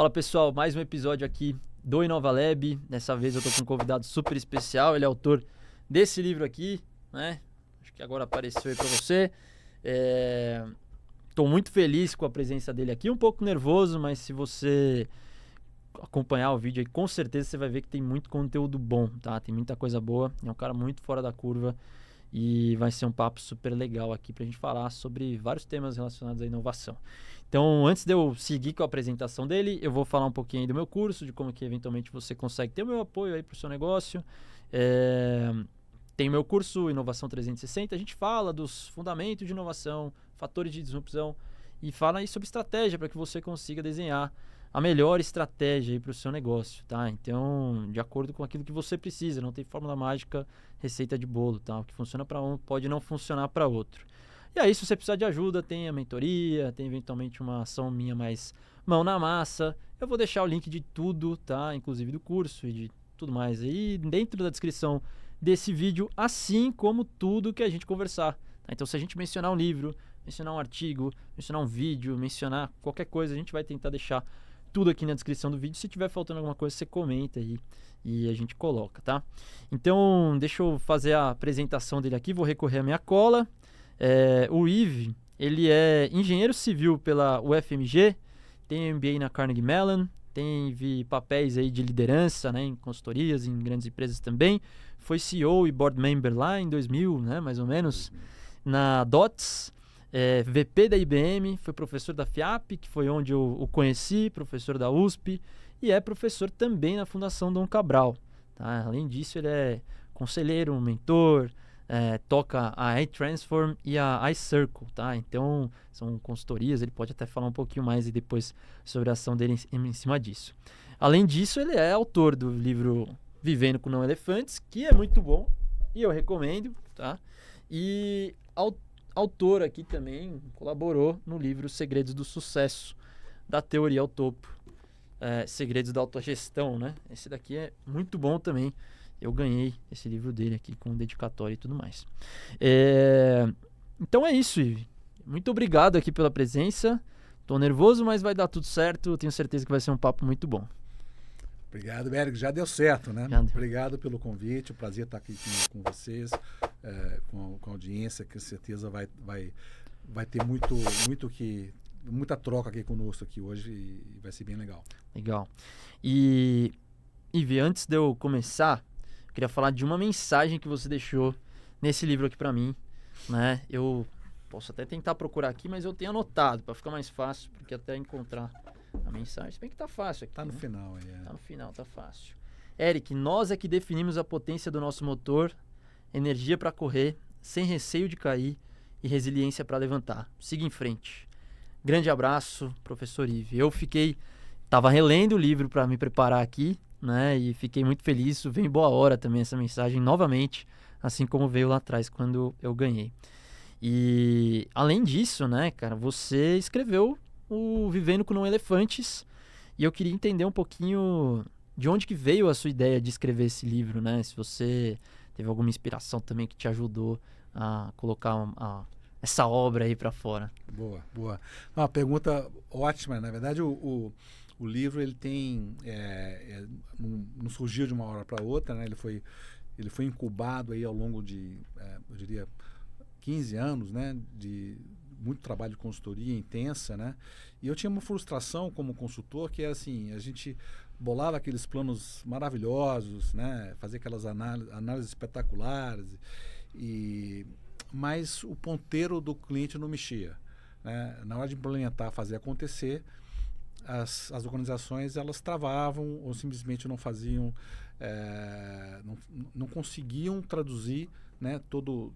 Fala pessoal, mais um episódio aqui do Inova Lab. Dessa vez eu tô com um convidado super especial, ele é autor desse livro aqui, né? Acho que agora apareceu aí pra você. Tô muito feliz com a presença dele aqui, um pouco nervoso, mas se você acompanhar o vídeo aí, com certeza você vai ver que tem muito conteúdo bom, tá? Tem muita coisa boa, é um cara muito fora da curva e vai ser um papo super legal aqui pra gente falar sobre vários temas relacionados à inovação. Então, antes de eu seguir com a apresentação dele, eu vou falar um pouquinho aí do meu curso, de como que eventualmente você consegue ter o meu apoio aí pro seu negócio. Tem o meu curso Inovação 360, a gente fala dos fundamentos de inovação, fatores de disrupção e fala aí sobre estratégia para que você consiga desenhar a melhor estratégia para o seu negócio, tá? Então, de acordo com aquilo que você precisa, não tem fórmula mágica, receita de bolo, tá? O que funciona para um pode não funcionar para outro. E aí, se você precisar de ajuda, tem a mentoria, tem eventualmente uma ação minha mais mão na massa. Eu vou deixar o link de tudo, tá? Inclusive do curso e de tudo mais aí dentro da descrição desse vídeo, assim como tudo que a gente conversar. Tá? Então, se a gente mencionar um livro, mencionar um artigo, mencionar um vídeo, mencionar qualquer coisa, a gente vai tentar deixar tudo aqui na descrição do vídeo. Se tiver faltando alguma coisa, você comenta aí e a gente coloca, tá? Então, deixa eu fazer a apresentação dele aqui, vou recorrer à minha cola. O Yves, ele é engenheiro civil pela UFMG, tem MBA na Carnegie Mellon, teve papéis aí de liderança, né, em consultorias, em grandes empresas também. Foi CEO e board member lá em 2000, né, mais ou menos, na DOTS. VP da IBM, foi professor da FIAP, que foi onde eu o conheci, professor da USP, e é professor também na Fundação Dom Cabral. Tá? Além disso, ele é conselheiro, mentor, toca a iTransform e a iCircle, tá? Então, são consultorias, ele pode até falar um pouquinho mais e depois sobre a ação dele em cima disso. Além disso, ele é autor do livro Vivendo com Não Elefantes, que é muito bom e eu recomendo, tá? E autor aqui também colaborou no livro Segredos do Sucesso, da Teoria ao Topo, Segredos da Autogestão, né? Esse daqui é muito bom também. Eu ganhei esse livro dele aqui com dedicatória e tudo mais. Então é isso, Ive. Muito obrigado aqui pela presença. Tô nervoso, mas vai dar tudo certo. Tenho certeza que vai ser um papo muito bom. Obrigado, Eric. Já deu certo, né? Obrigado pelo convite. O prazer estar aqui com vocês, com a audiência, que com certeza vai ter muita troca aqui conosco aqui hoje e vai ser bem legal. Legal. E, Ive, antes de eu começar, eu queria falar de uma mensagem que você deixou nesse livro aqui pra mim, né? Eu posso até tentar procurar aqui, mas eu tenho anotado pra ficar mais fácil, porque até encontrar a mensagem, se bem que tá fácil aqui. Tá no né? final aí. Tá no final, tá fácil. Eric, nós é que definimos a potência do nosso motor, energia pra correr, sem receio de cair e resiliência pra levantar. Siga em frente. Grande abraço, professor Ive. Tava relendo o livro pra me preparar aqui, né? E fiquei muito feliz. Isso vem em boa hora também, essa mensagem, novamente, assim como veio lá atrás quando eu ganhei. E além disso, né, cara, você escreveu o Vivendo com Não Elefantes e eu queria entender um pouquinho de onde que veio a sua ideia de escrever esse livro, né? Se você teve alguma inspiração também que te ajudou a colocar essa obra aí pra fora. Boa. Uma pergunta ótima. Na verdade, o livro ele tem não surgiu de uma hora para outra, né? Ele foi incubado aí ao longo de eu diria 15 anos, né? De muito trabalho de consultoria intensa, né? E eu tinha uma frustração como consultor que é assim, a gente bolava aqueles planos maravilhosos, né? Fazia aquelas análises espetaculares mas o ponteiro do cliente não mexia, né? Na hora de implementar, fazer acontecer, as organizações elas travavam ou simplesmente não faziam, não conseguiam traduzir, né, todo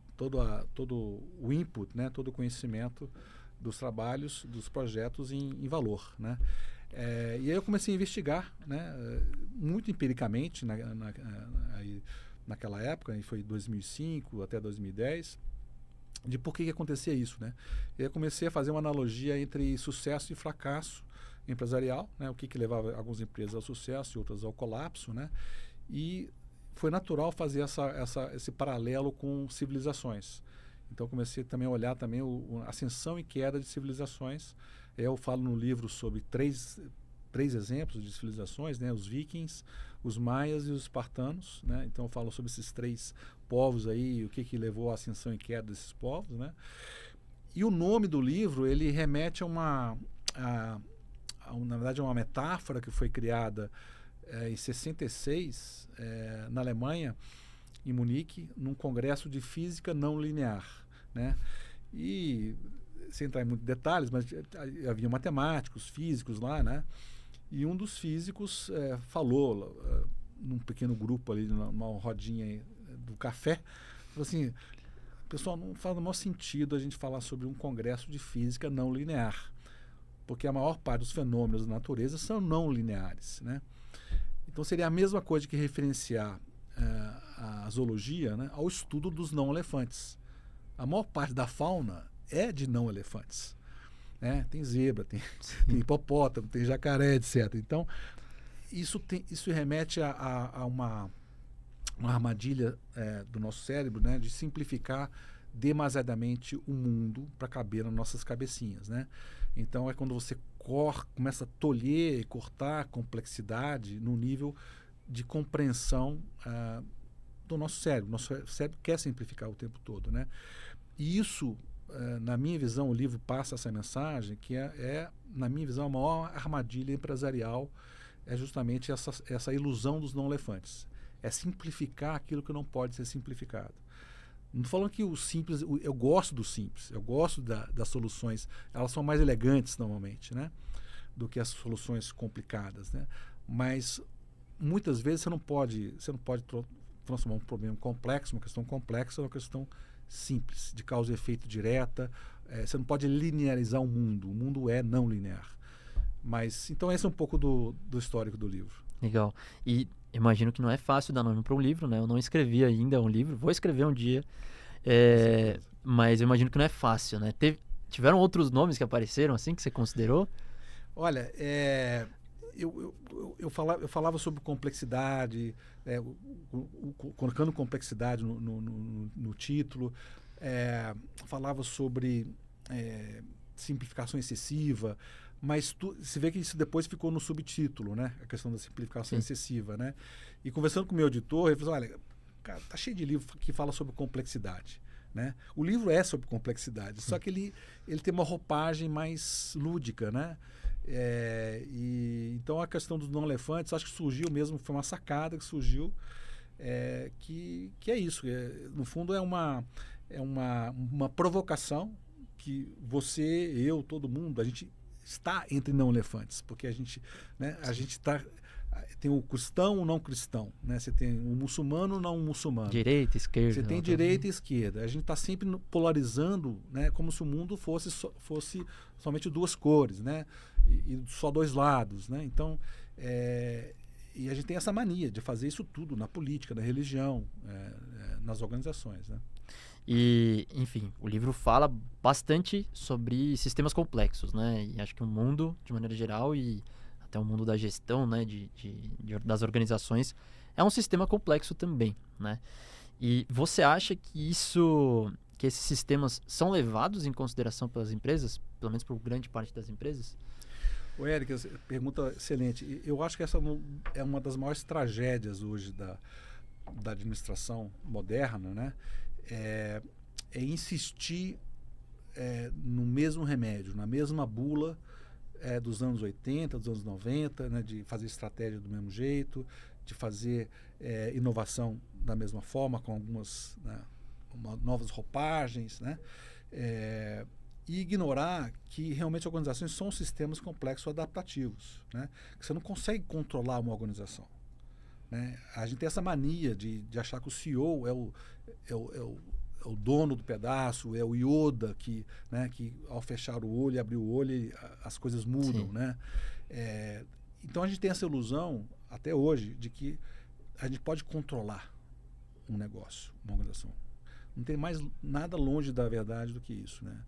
o input, né, todo o conhecimento dos trabalhos, dos projetos em valor, né? E aí eu comecei a investigar, né, muito empiricamente naquela época, e foi 2005 até 2010, de por que acontecia isso, né? E aí eu comecei a fazer uma analogia entre sucesso e fracasso empresarial, né? O que levava algumas empresas ao sucesso e outras ao colapso, né? E foi natural fazer esse paralelo com civilizações. Então comecei também a olhar também a ascensão e queda de civilizações. Eu falo no livro sobre três 3 exemplos de civilizações, né? Os vikings, os maias e os espartanos, né? Então eu falo sobre esses 3 povos aí, o que levou à ascensão e queda desses povos, né? E o nome do livro, ele remete na verdade, a uma metáfora que foi criada em 66, na Alemanha, em Munique, num congresso de física não linear, né? E, sem entrar em muitos detalhes, mas havia matemáticos, físicos lá, né? E um dos físicos falou, num pequeno grupo ali, numa rodinha do café, falou assim: pessoal, não faz o menor sentido a gente falar sobre um congresso de física não linear, porque a maior parte dos fenômenos da natureza são não lineares, né? Então seria a mesma coisa que referenciar a zoologia, né, ao estudo dos não elefantes. A maior parte da fauna é de não elefantes, né? Tem zebra, tem hipopótamo, tem jacaré, etc. Então isso remete a uma armadilha do nosso cérebro, né, de simplificar demasiadamente o mundo para caber nas nossas cabecinhas, né? Então é quando você começa a tolher e cortar a complexidade no nível de compreensão do nosso cérebro. Nosso cérebro quer simplificar o tempo todo, né? E isso, na minha visão, o livro passa essa mensagem que na minha visão, a maior armadilha empresarial é justamente essa ilusão dos não elefantes. É simplificar aquilo que não pode ser simplificado. Não estou falando que o simples, eu gosto do simples, eu gosto das soluções, elas são mais elegantes normalmente, né, do que as soluções complicadas, né? Mas muitas vezes você não pode transformar um problema complexo, uma questão complexa, numa questão simples, de causa e efeito direta. Você não pode linearizar o mundo é não linear. Mas então esse é um pouco do histórico do livro. Legal. E imagino que não é fácil dar nome para um livro, né? Eu não escrevi ainda um livro, vou escrever um dia. Mas eu imagino que não é fácil, né? Tiveram outros nomes que apareceram assim que você considerou? Olha, eu falava sobre complexidade, colocando complexidade no título, falava sobre simplificação excessiva, mas você vê que isso depois ficou no subtítulo, né? A questão da simplificação excessiva, né? E conversando com o meu editor, ele falou: olha, cara, tá cheio de livro que fala sobre complexidade, né? O livro é sobre complexidade, só que ele tem uma roupagem mais lúdica, né? Então a questão dos não elefantes, acho que surgiu mesmo, foi uma sacada que surgiu, que é isso. No fundo é uma provocação que você, eu, todo mundo, a gente está entre não elefantes, porque a gente tem o cristão, o não cristão, né? Você tem o muçulmano, o não muçulmano. Direita, esquerda. Você tem direita e esquerda. A gente está sempre polarizando, né? Como se o mundo fosse somente 2 cores, né? E só 2 lados, né? Então, e a gente tem essa mania de fazer isso tudo na política, na religião, nas organizações, né? E, enfim, o livro fala bastante sobre sistemas complexos, né? E acho que o mundo, de maneira geral, e até o mundo da gestão, né, das organizações, é um sistema complexo também, né? E você acha que esses sistemas são levados em consideração pelas empresas, pelo menos por grande parte das empresas? O Érica, pergunta excelente. Eu acho que essa é uma das maiores tragédias hoje da administração moderna, né? É insistir no mesmo remédio, na mesma bula dos anos 80, dos anos 90, né, de fazer estratégia do mesmo jeito, de fazer inovação da mesma forma, com algumas, né, novas roupagens, né, e ignorar que realmente organizações são sistemas complexos adaptativos, né, que você não consegue controlar uma organização, né? A gente tem essa mania de achar que o CEO é o dono do pedaço, é o Yoda que ao fechar o olho e abrir o olho as coisas mudam, né? Então a gente tem essa ilusão até hoje de que a gente pode controlar um negócio, uma organização. Não tem mais nada longe da verdade do que isso, né?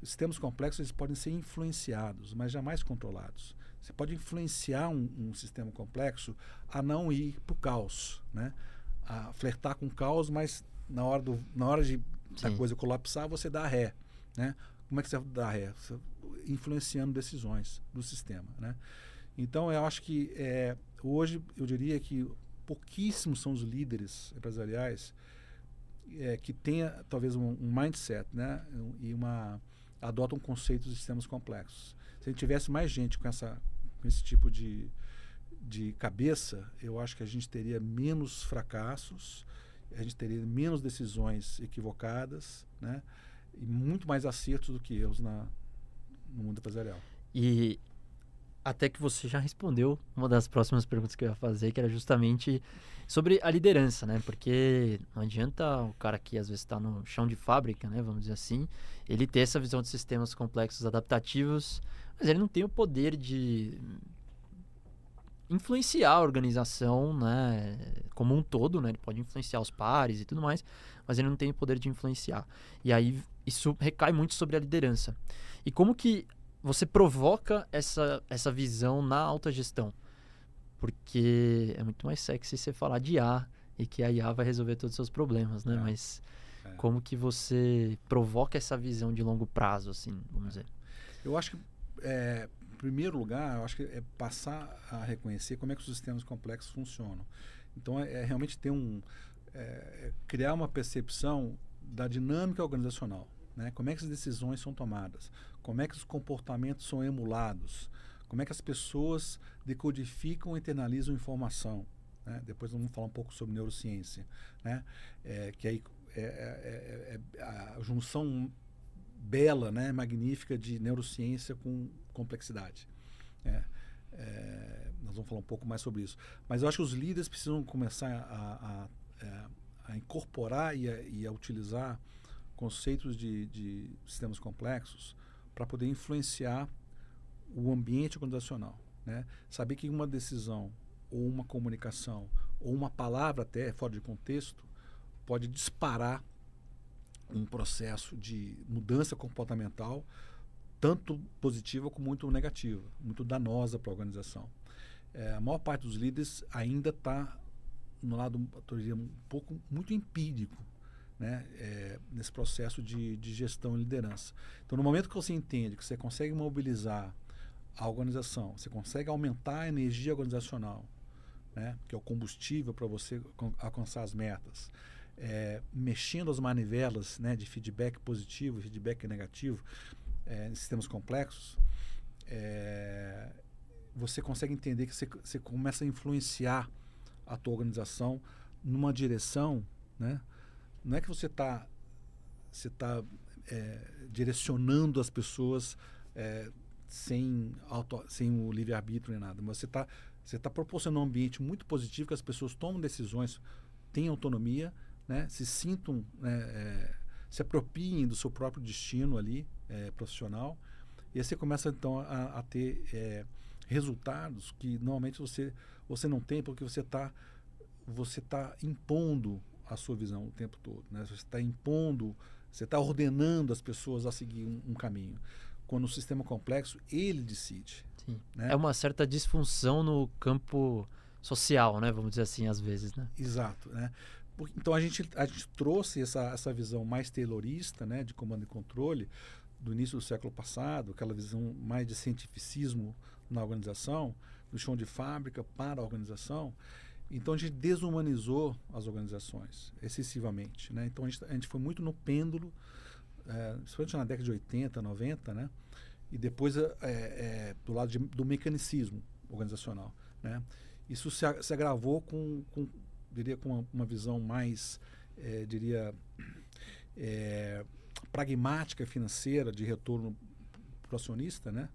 Sistemas complexos eles podem ser influenciados, mas jamais controlados. Você pode influenciar um sistema complexo a não ir para o caos, né? A flertar com o caos, mas na hora da coisa colapsar, você dá ré, né? Como é que você dá ré? Você influenciando decisões do sistema, né? Então, eu acho que hoje, eu diria que pouquíssimos são os líderes empresariais que tenha talvez um mindset, né? E adotam conceitos de sistemas complexos. Se a gente tivesse mais gente com esse tipo de cabeça, eu acho que a gente teria menos fracassos, a gente teria menos decisões equivocadas, né? E muito mais acertos do que erros no mundo empresarial. E até que você já respondeu uma das próximas perguntas que eu ia fazer, que era justamente sobre a liderança, né? Porque não adianta o cara que às vezes está no chão de fábrica, né? Vamos dizer assim, ele ter essa visão de sistemas complexos adaptativos, mas ele não tem o poder de influenciar a organização, né? Como um todo, né? Ele pode influenciar os pares e tudo mais, mas ele não tem o poder de influenciar. E aí isso recai muito sobre a liderança. E como que você provoca essa visão na alta gestão? Porque é muito mais sexy você falar de IA e que a IA vai resolver todos os seus problemas, né? Mas como que você provoca essa visão de longo prazo, assim, vamos dizer? Eu acho que, em primeiro lugar, eu acho que é passar a reconhecer como é que os sistemas complexos funcionam. Então, realmente ter criar uma percepção da dinâmica organizacional, né? Como é que as decisões são tomadas, como é que os comportamentos são emulados, como é que as pessoas decodificam e internalizam informação, né? Depois vamos falar um pouco sobre neurociência, né? Que aí a junção bela, né, magnífica de neurociência com complexidade. Nós vamos falar um pouco mais sobre isso. Mas eu acho que os líderes precisam começar a incorporar e a utilizar conceitos de sistemas complexos para poder influenciar o ambiente organizacional, né? Saber que uma decisão, ou uma comunicação, ou uma palavra até fora de contexto, pode disparar um processo de mudança comportamental, tanto positiva como muito negativa, muito danosa para a organização. A maior parte dos líderes ainda está no lado, eu diria, muito empírico, né? Nesse processo de gestão e liderança. Então, no momento que você entende que você consegue mobilizar a organização, você consegue aumentar a energia organizacional, né? Que é o combustível para você alcançar as metas, mexendo as manivelas, né, de feedback positivo e feedback negativo em sistemas complexos, você consegue entender que você começa a influenciar a tua organização numa direção, né? Não é que você tá direcionando as pessoas sem o livre-arbítrio nem nada, mas você tá proporcionando um ambiente muito positivo que as pessoas tomam decisões, tenham autonomia, né? Se sintam, se apropriem do seu próprio destino ali, profissional, e aí você começa então a ter resultados que normalmente você não tem, porque você tá impondo a sua visão o tempo todo, né? Você está impondo, você está ordenando as pessoas a seguir um caminho. Quando o sistema complexo, ele decide. Sim. Né? É uma certa disfunção no campo social, né? Vamos dizer assim, às vezes, né? Exato, né? Então a gente trouxe essa visão mais taylorista, né, de comando e controle do início do século passado, aquela visão mais de cientificismo na organização, do chão de fábrica para a organização. Então a gente desumanizou as organizações excessivamente, né? Então a gente foi muito no pêndulo, principalmente na década de 80, 90, né? E depois do lado do mecanicismo organizacional, né? Isso se agravou com uma visão mais, pragmática financeira, de retorno para o acionista, né?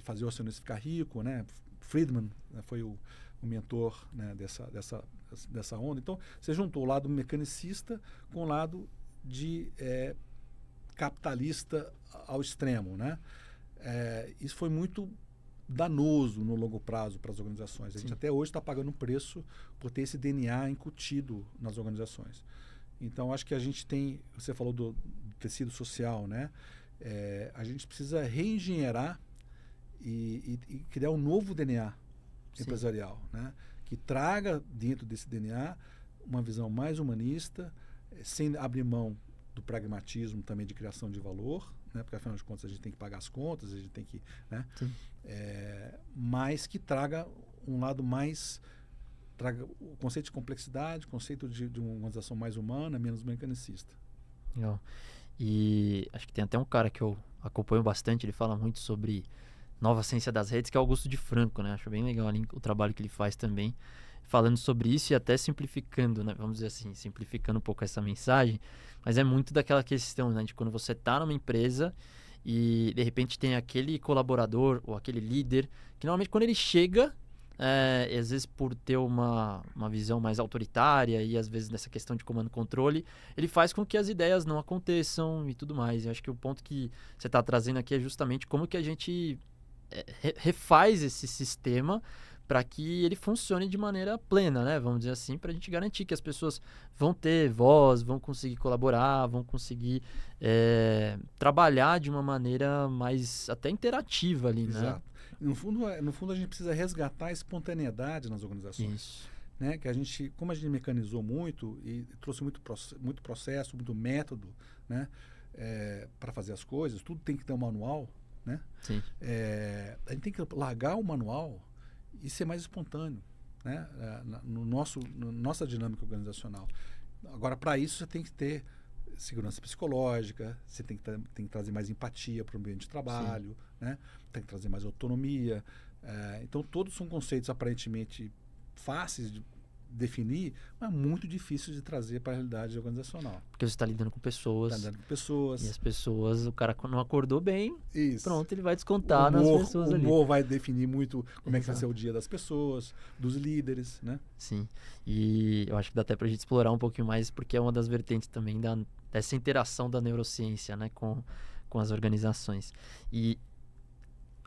Fazer o acionista ficar rico, né? Friedman, né, foi o mentor, né, dessa onda. Então, você juntou o lado mecanicista com o lado de capitalista ao extremo, né? Isso foi muito danoso no longo prazo para as organizações. A gente até hoje está pagando um preço por ter esse DNA incutido nas organizações. Então, acho que a gente tem, você falou do tecido social, né? A gente precisa reengenheirar e criar um novo DNA empresarial, né? Que traga dentro desse DNA uma visão mais humanista, sem abrir mão do pragmatismo também de criação de valor, né? Porque afinal de contas a gente tem que pagar as contas, a gente tem que, né? Sim. Mas que traga um lado mais, traga o conceito de complexidade, o conceito de uma organização mais humana, menos mecanicista. Legal. E acho que tem até um cara que eu acompanho bastante, ele fala muito sobre nova ciência das redes, que é o Augusto de Franco, né? Acho bem legal ali o trabalho que ele faz também, falando sobre isso e até simplificando, né? Vamos dizer assim, simplificando um pouco essa mensagem, mas é muito daquela questão, né? De quando você está numa empresa e de repente tem aquele colaborador ou aquele líder que normalmente quando ele chega, e às vezes por ter uma visão mais autoritária e às vezes nessa questão de comando e controle, ele faz com que as ideias não aconteçam e tudo mais. Eu acho que o ponto que você está trazendo aqui é justamente como que a gente refaz esse sistema para que ele funcione de maneira plena, né? Vamos dizer assim, para a gente garantir que as pessoas vão ter voz, vão conseguir colaborar, vão conseguir trabalhar de uma maneira mais até interativa ali, Exato. No fundo a gente precisa resgatar a espontaneidade nas organizações. Isso. Né? Que a gente, como a gente mecanizou muito e trouxe muito processo, muito método, né? Para fazer as coisas, tudo tem que ter um manual, né? Sim. A gente tem que largar o manual e ser mais espontâneo, né? Nossa dinâmica organizacional. Agora, para isso, você tem que ter segurança psicológica, você tem que trazer mais empatia para o ambiente de trabalho, né? Tem que trazer mais autonomia. Então, todos são conceitos aparentemente fáceis de definir, mas muito difíceis de trazer para a realidade organizacional. Porque você está lidando com pessoas. Está lidando com pessoas. E as pessoas, o cara não acordou bem, Isso. Pronto, ele vai descontar nas pessoas ali. O humor vai definir muito como é que vai ser o dia das pessoas, dos líderes, né? Sim, e eu acho que dá até pra gente explorar um pouquinho mais, porque é uma das vertentes também dessa interação da neurociência, né, com as organizações. E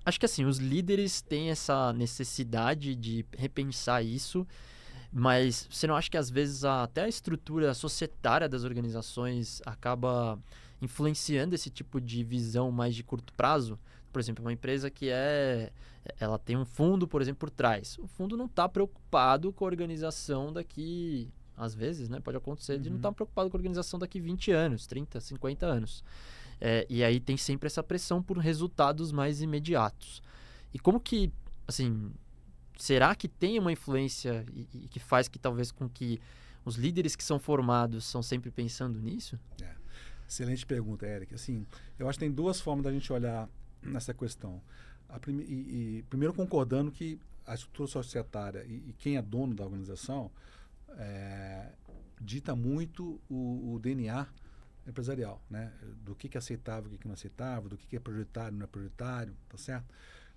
acho que assim, os líderes têm essa necessidade de repensar isso, mas você não acha que às vezes até a estrutura societária das organizações acaba influenciando esse tipo de visão mais de curto prazo? Por exemplo, uma empresa que ela tem um fundo, por exemplo, por trás. O fundo não está preocupado com a organização daqui, às vezes, né? Pode acontecer de não estar preocupado com a organização daqui 20 anos, 30, 50 anos. E aí tem sempre essa pressão por resultados mais imediatos. E como que, assim, será que tem uma influência e que faz que talvez com que os líderes que são formados são sempre pensando nisso? Excelente pergunta, Eric. Assim, eu acho que tem duas formas da gente olhar nessa questão. Primeiro concordando que a estrutura societária e quem é dono da organização dita muito o DNA empresarial, né? Do que é aceitável, o que não é aceitável, do que é prioritário, não é prioritário, tá certo?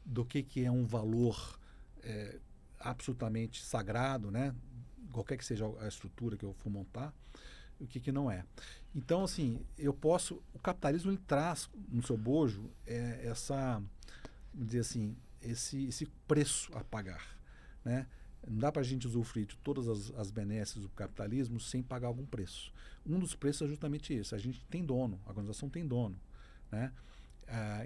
Do que é um valor absolutamente sagrado, né? Qualquer que seja a estrutura que eu for montar, o que não é. Então, assim, o capitalismo ele traz no seu bojo vamos dizer assim, esse preço a pagar, né? Não dá para a gente usufruir de todas as benesses do capitalismo sem pagar algum preço. Um dos preços é justamente esse. A gente tem dono, a organização tem dono, né?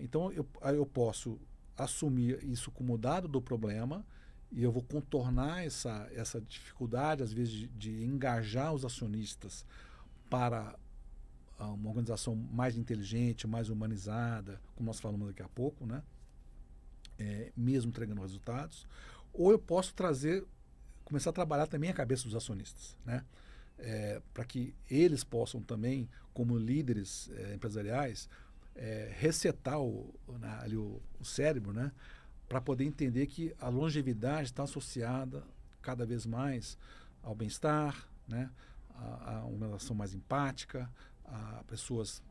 Então, eu posso assumir isso como dado do problema e eu vou contornar essa dificuldade, às vezes, de engajar os acionistas para uma organização mais inteligente, mais humanizada, como nós falamos daqui a pouco, né? Mesmo entregando resultados. Ou eu posso começar a trabalhar também a cabeça dos acionistas, né? Para que eles possam também, como líderes empresariais, resetar ali o cérebro, né? Para poder entender que a longevidade está associada cada vez mais ao bem-estar, né? A uma relação mais empática, a pessoas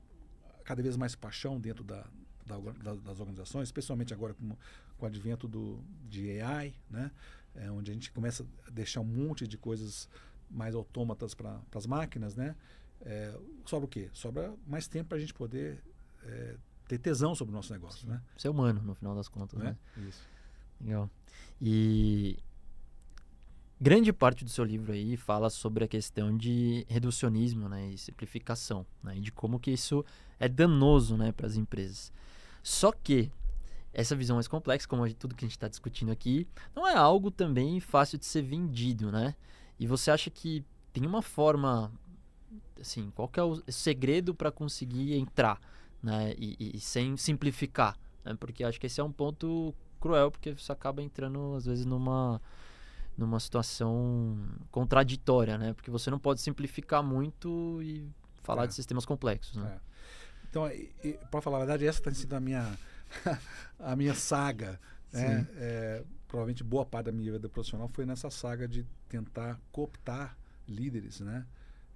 cada vez mais paixão dentro das organizações, especialmente agora com o advento de AI, né? Onde a gente começa a deixar um monte de coisas mais autômatas para as máquinas, né? Sobra o quê? Sobra mais tempo para a gente poder ter tesão sobre o nosso negócio. Sim, né? Ser humano, no final das contas. Né? Isso. Legal. E grande parte do seu livro aí fala sobre a questão de reducionismo, né, e simplificação, né, e de como que isso é danoso, né, para as empresas. Só que essa visão mais complexa, como tudo que a gente está discutindo aqui, não é algo também fácil de ser vendido, né? E você acha que tem uma forma, assim, qual que é o segredo para conseguir entrar né? E sem simplificar, né? Porque acho que esse é um ponto cruel, porque você acaba entrando, às vezes, numa situação contraditória, né? Porque você não pode simplificar muito e falar de sistemas complexos, né? Então, para falar a verdade, essa tem sido a minha, a minha saga, né? Provavelmente boa parte da minha vida profissional foi nessa saga de tentar cooptar líderes, né?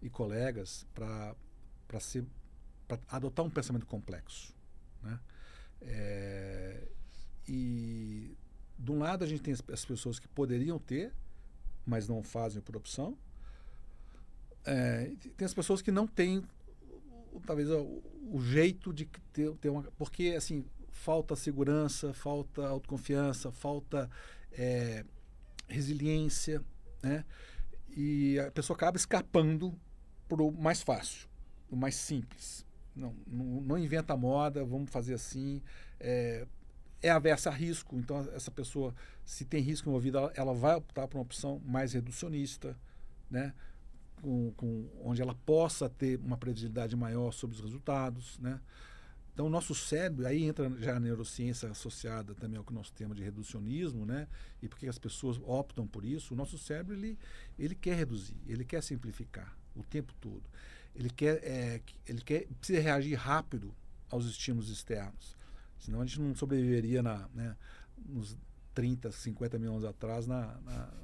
E colegas para adotar um pensamento complexo, né? E de um lado a gente tem as pessoas que poderiam ter, mas não fazem por opção. Tem as pessoas que não têm talvez o jeito de ter uma... Porque, assim, falta segurança, falta autoconfiança, falta resiliência, né? E a pessoa acaba escapando para o mais fácil, o mais simples. Não inventa moda, vamos fazer assim. É aversa a risco, então essa pessoa, se tem risco envolvido, ela vai optar por uma opção mais reducionista, né? Onde ela possa ter uma previsibilidade maior sobre os resultados, né? Então o nosso cérebro, aí entra já a neurociência associada também ao que nós temos de reducionismo, né? E porque as pessoas optam por isso, o nosso cérebro ele quer reduzir, ele quer simplificar o tempo todo. Ele precisa reagir rápido aos estímulos externos, senão a gente não sobreviveria nos 30, 50 mil anos atrás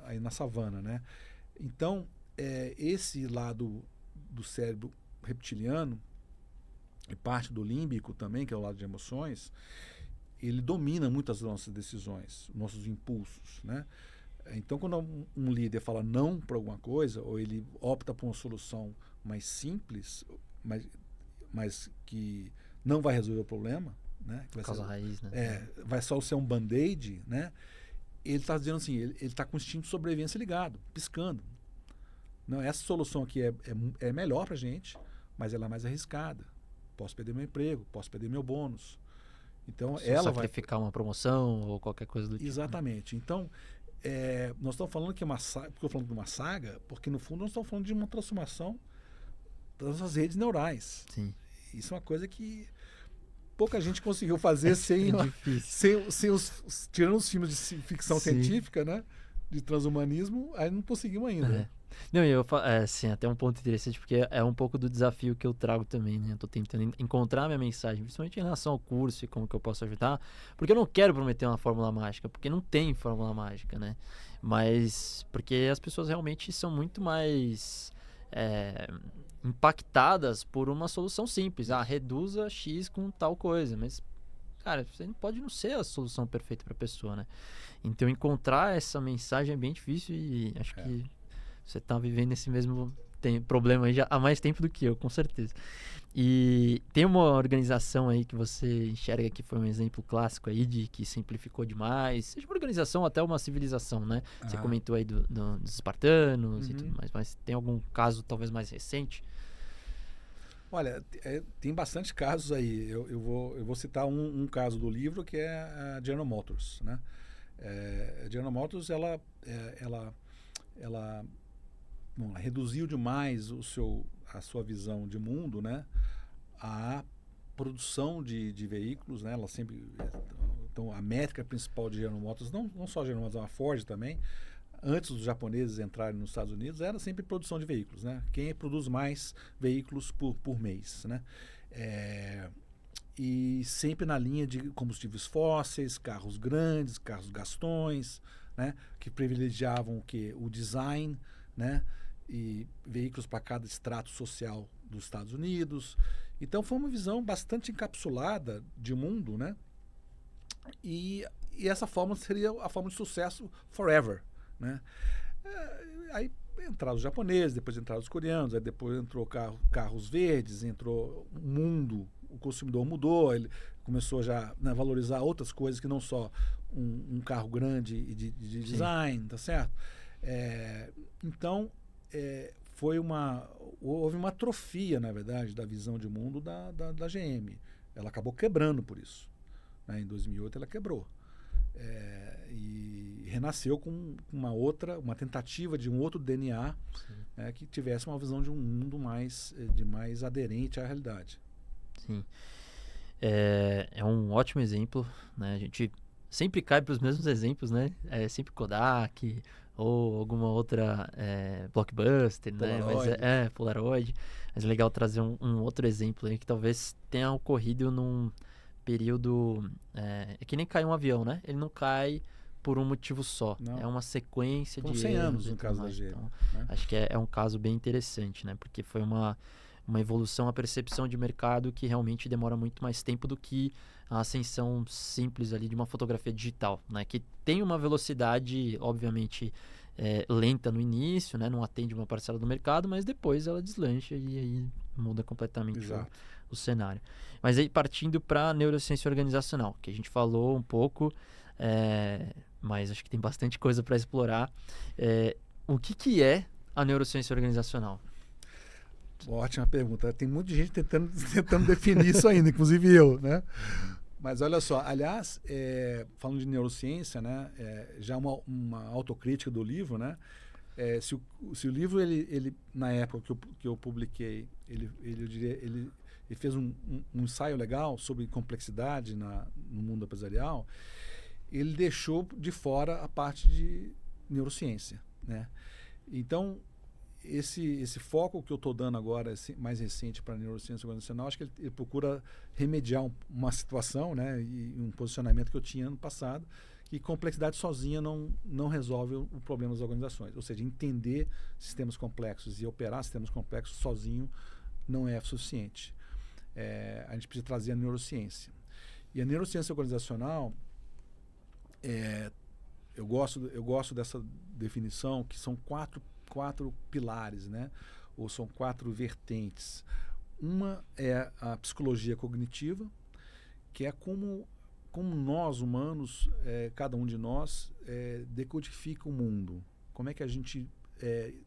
aí na savana, né? Então esse lado do cérebro reptiliano e parte do límbico também, que é o lado de emoções, ele domina muitas das nossas decisões, nossos impulsos, né? Então, quando um líder fala não para alguma coisa, ou ele opta por uma solução mais simples, mas que não vai resolver o problema, né? Que vai Causa raiz, né? Vai só ser um band-aid, né? Ele está dizendo assim, ele está com o instinto de sobrevivência ligado, piscando. Não, essa solução aqui é melhor para a gente, mas ela é mais arriscada. Posso perder meu emprego, posso perder meu bônus. Então, ela sacrificar uma promoção ou qualquer coisa do tipo. Exatamente. Então, nós estamos falando que é uma saga, porque eu estou falando de uma saga, porque no fundo nós estamos falando de uma transformação das nossas redes neurais. Sim. Isso é uma coisa que pouca gente conseguiu fazer tirando os filmes de ficção científica, né? De transhumanismo, aí não conseguimos ainda. Não, assim, até um ponto interessante, porque é um pouco do desafio que eu trago também, né? Eu tô tentando encontrar minha mensagem, principalmente em relação ao curso e como que eu posso ajudar, porque eu não quero prometer uma fórmula mágica, porque não tem fórmula mágica, né? Mas porque as pessoas realmente são muito mais impactadas por uma solução simples. Reduza X com tal coisa, mas, cara, você não pode não ser a solução perfeita para a pessoa, né? Então, encontrar essa mensagem é bem difícil e acho que você tá vivendo esse mesmo problema aí já há mais tempo do que eu, com certeza. E tem uma organização aí que você enxerga que foi um exemplo clássico aí de que simplificou demais, seja uma organização ou até uma civilização, né? Você comentou aí dos espartanos e tudo mais, mas tem algum caso talvez mais recente? Olha, tem bastante casos aí. Eu vou citar um caso do livro, que é a General Motors, né? A General Motors, ela reduziu demais a sua visão de mundo, né? A produção de veículos, né? Ela sempre... Então, a métrica principal de General Motors, não só a General Motors, a Ford também, antes dos japoneses entrarem nos Estados Unidos, era sempre produção de veículos, né? Quem produz mais veículos por mês, né? E sempre na linha de combustíveis fósseis, carros grandes, carros gastões, né? Que privilegiavam o design, né? E veículos para cada extrato social dos Estados Unidos. Então foi uma visão bastante encapsulada de mundo, né? E essa fórmula seria a fórmula de sucesso forever, né? Aí entraram os japoneses, depois entraram os coreanos, aí depois entrou carros verdes, entrou o mundo, o consumidor mudou, ele começou já a valorizar outras coisas que não só um carro grande e de design, tá certo? Então, houve uma atrofia, na verdade, da visão de mundo da GM. Ela acabou quebrando por isso, né? Em 2008 ela quebrou. E renasceu com uma tentativa de um outro DNA, que tivesse uma visão de um mundo mais aderente à realidade. Sim. é um ótimo exemplo, né? A gente sempre cai para os mesmos exemplos, né? É sempre Kodak ou alguma outra blockbuster, né? Mas Polaroid. Polaroid. Mas é legal trazer um outro exemplo aí que talvez tenha ocorrido num período... É que nem cai um avião, né? Ele não cai por um motivo só. Não. É uma sequência Foram de 100 erros anos e no tudo caso da mais. GM. Então, Né? acho que é um caso bem interessante, né? Porque foi uma evolução, a percepção de mercado que realmente demora muito mais tempo do que a ascensão simples ali de uma fotografia digital, né? Que tem uma velocidade, obviamente, lenta no início, né? Não atende uma parcela do mercado, mas depois ela deslancha e aí muda completamente o cenário. Mas aí partindo para neurociência organizacional, que a gente falou um pouco, mas acho que tem bastante coisa para explorar. O que é a neurociência organizacional? Ótima pergunta. Tem muita gente tentando definir isso ainda, inclusive eu, né? Mas olha só, aliás, falando de neurociência, né? Já uma autocrítica do livro, né? Se o livro, ele na época que eu publiquei, ele fez um ensaio legal sobre complexidade no mundo empresarial, ele deixou de fora a parte de neurociência, né? Então, esse foco que eu estou dando agora, mais recente para a neurociência organizacional, acho que ele procura remediar uma situação, né, e um posicionamento que eu tinha no passado, que complexidade sozinha não resolve o problema das organizações. Ou seja, entender sistemas complexos e operar sistemas complexos sozinho não é suficiente. A gente precisa trazer a neurociência. E a neurociência organizacional, eu gosto dessa definição, que são quatro pilares, né? Ou são 4 vertentes. Uma é a psicologia cognitiva, que é como nós humanos, cada um de nós, decodifica o mundo. Como é que a gente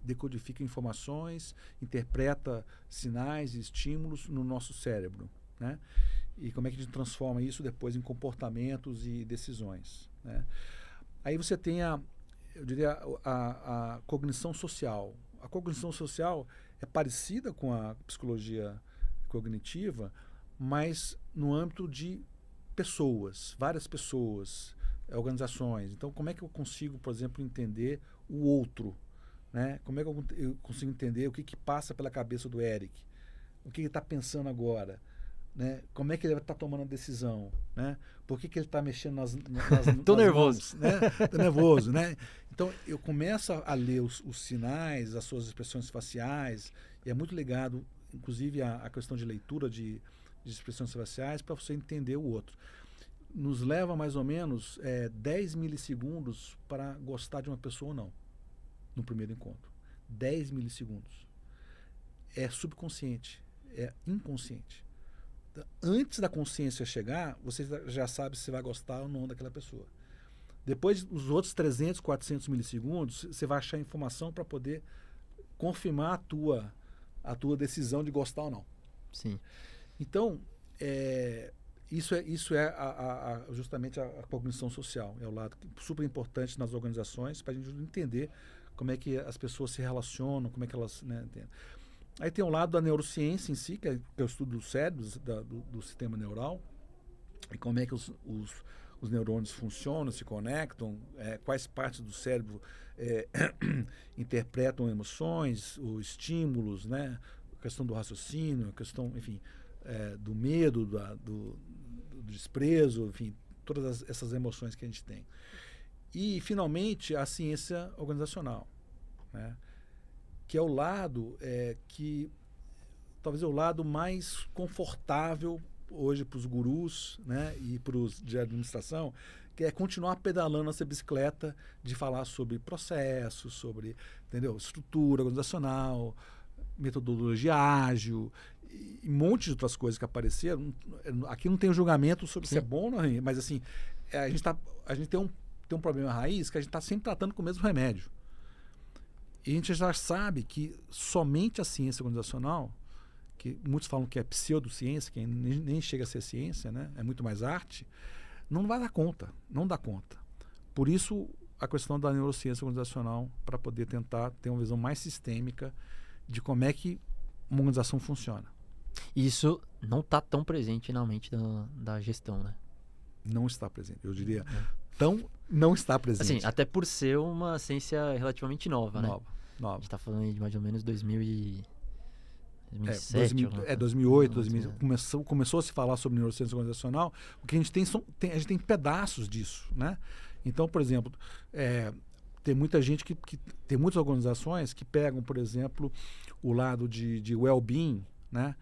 decodifica informações, interpreta sinais e estímulos no nosso cérebro, né? E como é que a gente transforma isso depois em comportamentos e decisões, né? Aí você tem eu diria, a cognição social. A cognição social é parecida com a psicologia cognitiva, mas no âmbito de pessoas, várias pessoas, organizações. Então, como é que eu consigo, por exemplo, entender o outro? Né? Como é que eu consigo entender o que passa pela cabeça do Eric? O que ele está pensando agora? Né? Como é que ele está tomando a decisão? Né? Por que ele está mexendo nas Tô nas nervoso. mãos? Né? Tô nervoso, né? Então, eu começo a ler os sinais, as suas expressões faciais, e é muito ligado, inclusive, a questão de leitura de expressões faciais para você entender o outro. Nos leva mais ou menos 10 milissegundos para gostar de uma pessoa ou não, no primeiro encontro. 10 milissegundos. É subconsciente, é inconsciente. Antes da consciência chegar, você já sabe se vai gostar ou não daquela pessoa. Depois, os outros 300, 400 milissegundos, você vai achar informação para poder confirmar a tua decisão de gostar ou não. Sim. Então, isso é justamente a cognição social. É o lado super importante nas organizações para a gente entender como é que as pessoas se relacionam, como é que elas... Né, entendem. Aí tem o lado da neurociência em si, que é o estudo dos cérebros, do sistema neural, e como é que os neurônios funcionam, se conectam, quais partes do cérebro interpretam emoções, os estímulos, né? A questão do raciocínio, a questão, enfim, do medo, do desprezo, enfim, todas essas emoções que a gente tem. E, finalmente, a ciência organizacional, né? Que é o lado que talvez é o lado mais confortável hoje para os gurus, né, e para os de administração, que é continuar pedalando essa bicicleta de falar sobre processos, sobre, entendeu, estrutura organizacional, metodologia ágil e um monte de outras coisas que apareceram. Aqui não tem um julgamento sobre se é bom ou não é, mas assim, a gente tem um problema raiz que a gente está sempre tratando com o mesmo remédio. E a gente já sabe que somente a ciência organizacional, que muitos falam que é pseudociência, que nem chega a ser ciência, né? É muito mais arte, não vai dar conta, não dá conta. Por isso, a questão da neurociência organizacional, para poder tentar ter uma visão mais sistêmica de como é que uma organização funciona. E isso não está tão presente na mente da gestão, né? Não está presente. Eu diria, não está presente. Assim, até por ser uma ciência relativamente nova, né? A Nova. gente está falando aí de mais ou menos 2007. 2008, 2000, começou a se falar sobre neurociência organizacional. O que a gente tem pedaços disso, né? Então, por exemplo, tem muita gente tem muitas organizações que pegam, por exemplo, o lado de well-being, né?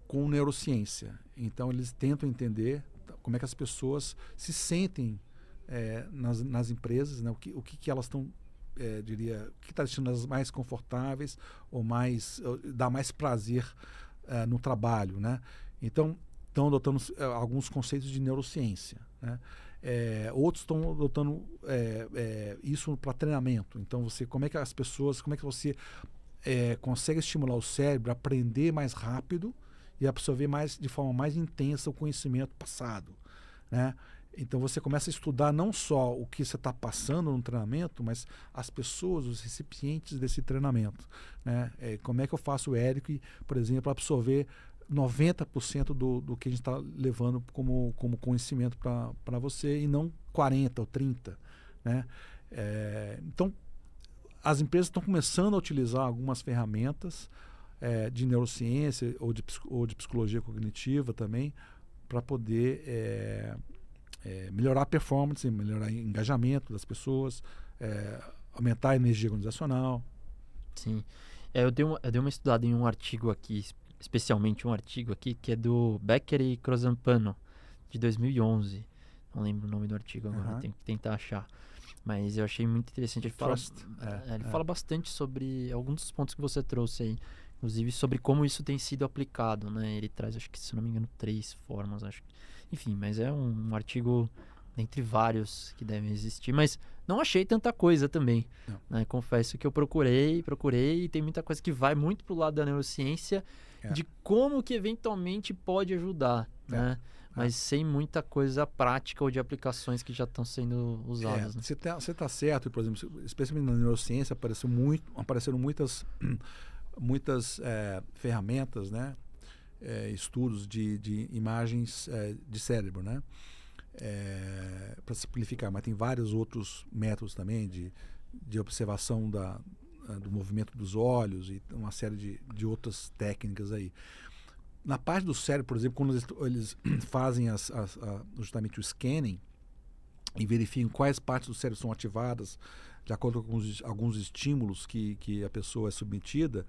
Com neurociência. Então, eles tentam entender como é que as pessoas se sentem nas empresas, né? O que elas estão, diria, o que está deixando elas mais confortáveis ou dá mais prazer no trabalho, né? Então, estão adotando alguns conceitos de neurociência, né? Outros estão adotando isso para treinamento. Então, como é que você consegue estimular o cérebro a aprender mais rápido e absorver de forma mais intensa o conhecimento passado, né? Então você começa a estudar não só o que você está passando no treinamento, mas as pessoas, os recipientes desse treinamento, né? Como é que eu faço o Eric, por exemplo, absorver 90% do que a gente está levando como conhecimento para você e não 40% ou 30%, né? Então, as empresas estão começando a utilizar algumas ferramentas de neurociência ou de psicologia cognitiva também para poder melhorar a performance, melhorar o engajamento das pessoas, aumentar a energia organizacional. Sim. Eu dei uma estudada em um artigo aqui, especialmente um artigo aqui, que é do Becker e Crozampano, de 2011. Não lembro o nome do artigo agora, tenho que tentar achar. Mas eu achei muito interessante. Ele fala bastante sobre alguns dos pontos que você trouxe aí, inclusive sobre como isso tem sido aplicado, né? Ele traz, acho que, se não me engano, 3 formas, acho. Enfim, mas é um artigo dentre vários que devem existir, mas não achei tanta coisa também, né? Confesso que eu procurei e tem muita coisa que vai muito pro lado da neurociência, de como que eventualmente pode ajudar, né? Mas sem muita coisa prática ou de aplicações que já estão sendo usadas. Né? Você tá certo, por exemplo, especialmente na neurociência apareceram muitas ferramentas, né? Estudos de imagens de cérebro, né? Para simplificar, mas tem vários outros métodos também de observação do movimento dos olhos e uma série de outras técnicas aí. Na parte do cérebro, por exemplo, quando eles fazem justamente o scanning e verificam quais partes do cérebro são ativadas de acordo com alguns estímulos que a pessoa é submetida,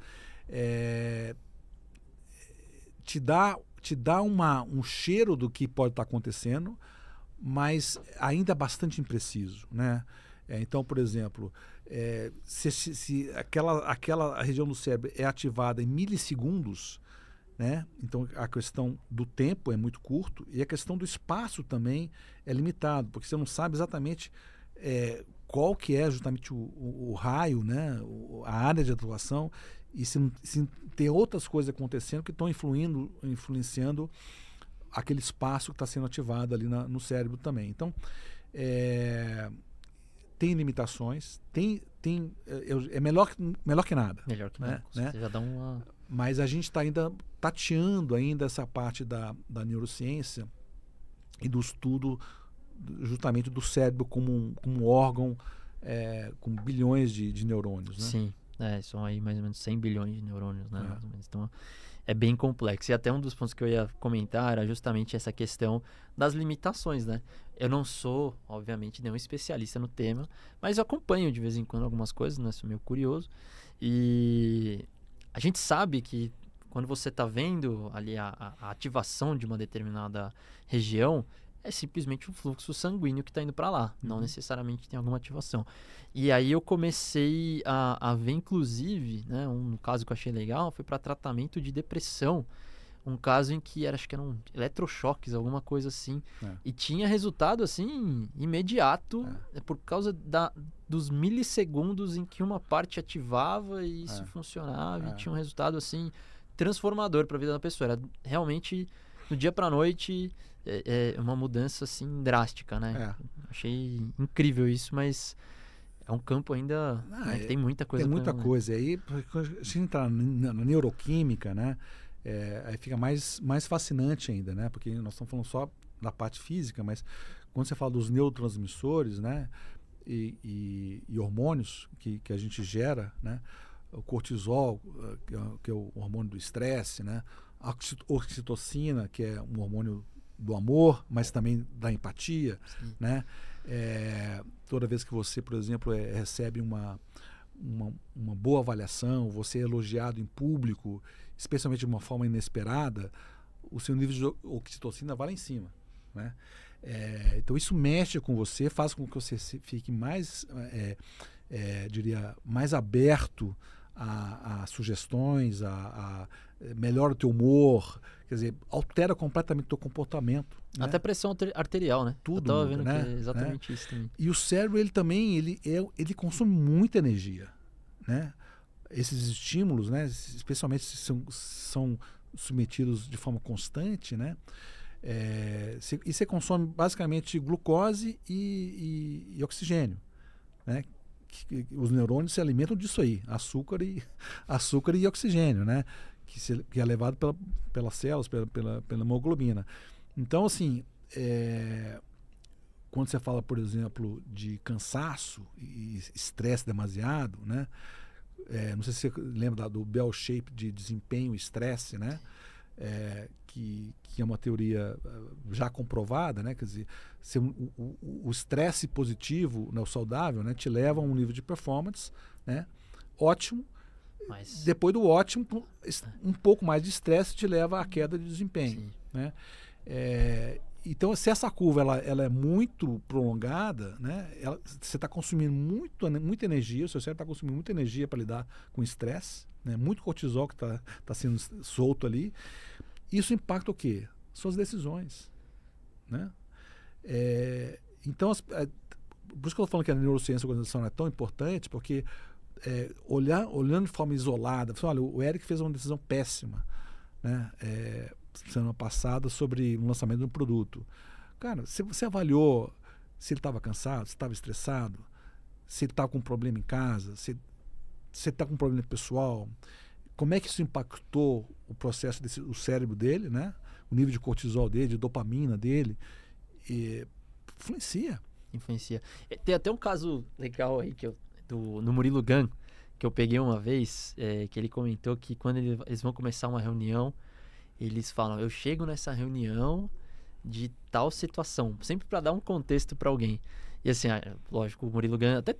te dá um cheiro do que pode estar acontecendo, mas ainda bastante impreciso, né? Então, por exemplo, se aquela região do cérebro é ativada em milissegundos, né? Então a questão do tempo é muito curto e a questão do espaço também é limitado, porque você não sabe exatamente qual que é justamente o raio, né? A área de atuação, e se tem outras coisas acontecendo que estão influenciando aquele espaço que está sendo ativado ali no cérebro também. Então, tem limitações, é melhor que nada. Melhor que nada, né? Você já dá uma... Mas a gente está ainda tateando essa parte da neurociência e do estudo justamente do cérebro como um órgão com bilhões de neurônios, né? Sim, são aí mais ou menos 100 bilhões de neurônios, né? Mais ou menos. Então, é bem complexo. E até um dos pontos que eu ia comentar era justamente essa questão das limitações, né? Eu não sou, obviamente, nenhum especialista no tema, mas eu acompanho de vez em quando algumas coisas, né? Sou meio curioso. E a gente sabe que quando você está vendo ali a ativação de uma determinada região, é simplesmente um fluxo sanguíneo que está indo para lá, não necessariamente tem alguma ativação. E aí eu comecei a ver, inclusive, né, um caso que eu achei legal, foi para tratamento de depressão, um caso em que acho que eram eletrochoques, alguma coisa assim, e tinha resultado assim imediato, por causa dos milissegundos em que uma parte ativava e isso funcionava, e tinha um resultado assim transformador para a vida da pessoa. Era realmente do dia para a noite uma mudança assim drástica, né? Achei incrível isso, mas é um campo ainda que tem muita coisa. Tem muita coisa. Aí, se entrar na neuroquímica, né? aí fica mais fascinante ainda, né? Porque nós estamos falando só da parte física, mas quando você fala dos neurotransmissores, né? E hormônios que a gente gera, né? O cortisol, que é o hormônio do estresse, né? A oxitocina, que é um hormônio do amor, mas também da empatia, né? Toda vez que você, por exemplo, recebe uma boa avaliação, você é elogiado em público, especialmente de uma forma inesperada, o seu nível de oxitocina vai lá em cima, né? Então isso mexe com você, faz com que você fique mais, diria, mais aberto a sugestões, melhora o teu humor, quer dizer, altera completamente o teu comportamento. Né? Até pressão arterial, né? Tudo eu tava muda, vendo né? que é exatamente isso também. E o cérebro, ele também, ele consome muita energia, né? Esses estímulos, né? Especialmente se são submetidos de forma constante, né? E você consome basicamente glucose e oxigênio, né? Os neurônios se alimentam disso aí, açúcar e oxigênio, né? Que é levado pelas células, pela hemoglobina. Então, assim, quando você fala, por exemplo, de cansaço e estresse demasiado, né? Não sei se você lembra do Bell Shape de desempenho e estresse, né? Que é uma teoria já comprovada, né? Quer dizer, o estresse positivo, né, o saudável, né, te leva a um nível de performance, né, ótimo. Mas... Depois do ótimo, um pouco mais de estresse te leva à queda de desempenho. Né? Então, se essa curva ela é muito prolongada, né, você está consumindo muita energia, o seu cérebro está consumindo muita energia para lidar com estresse, né, muito cortisol que está sendo solto ali. Isso impacta o quê? Suas decisões. Né? Então, por isso que eu estou falando que a neurociência organizacional é tão importante, porque olhando de forma isolada, olha, o Eric fez uma decisão péssima, né? Semana passada sobre o lançamento de um produto. Cara, você avaliou se ele estava cansado, se estava estressado, se ele estava com um problema em casa, se está com um problema pessoal, como é que isso impactou o processo o cérebro dele, né? O nível de cortisol dele, de dopamina dele, influencia. Tem até um caso legal aí no Murilo Gun, que eu peguei uma vez, que ele comentou que quando eles vão começar uma reunião, eles falam, eu chego nessa reunião de tal situação, sempre para dar um contexto para alguém. E assim, lógico, o Murilo Gun, até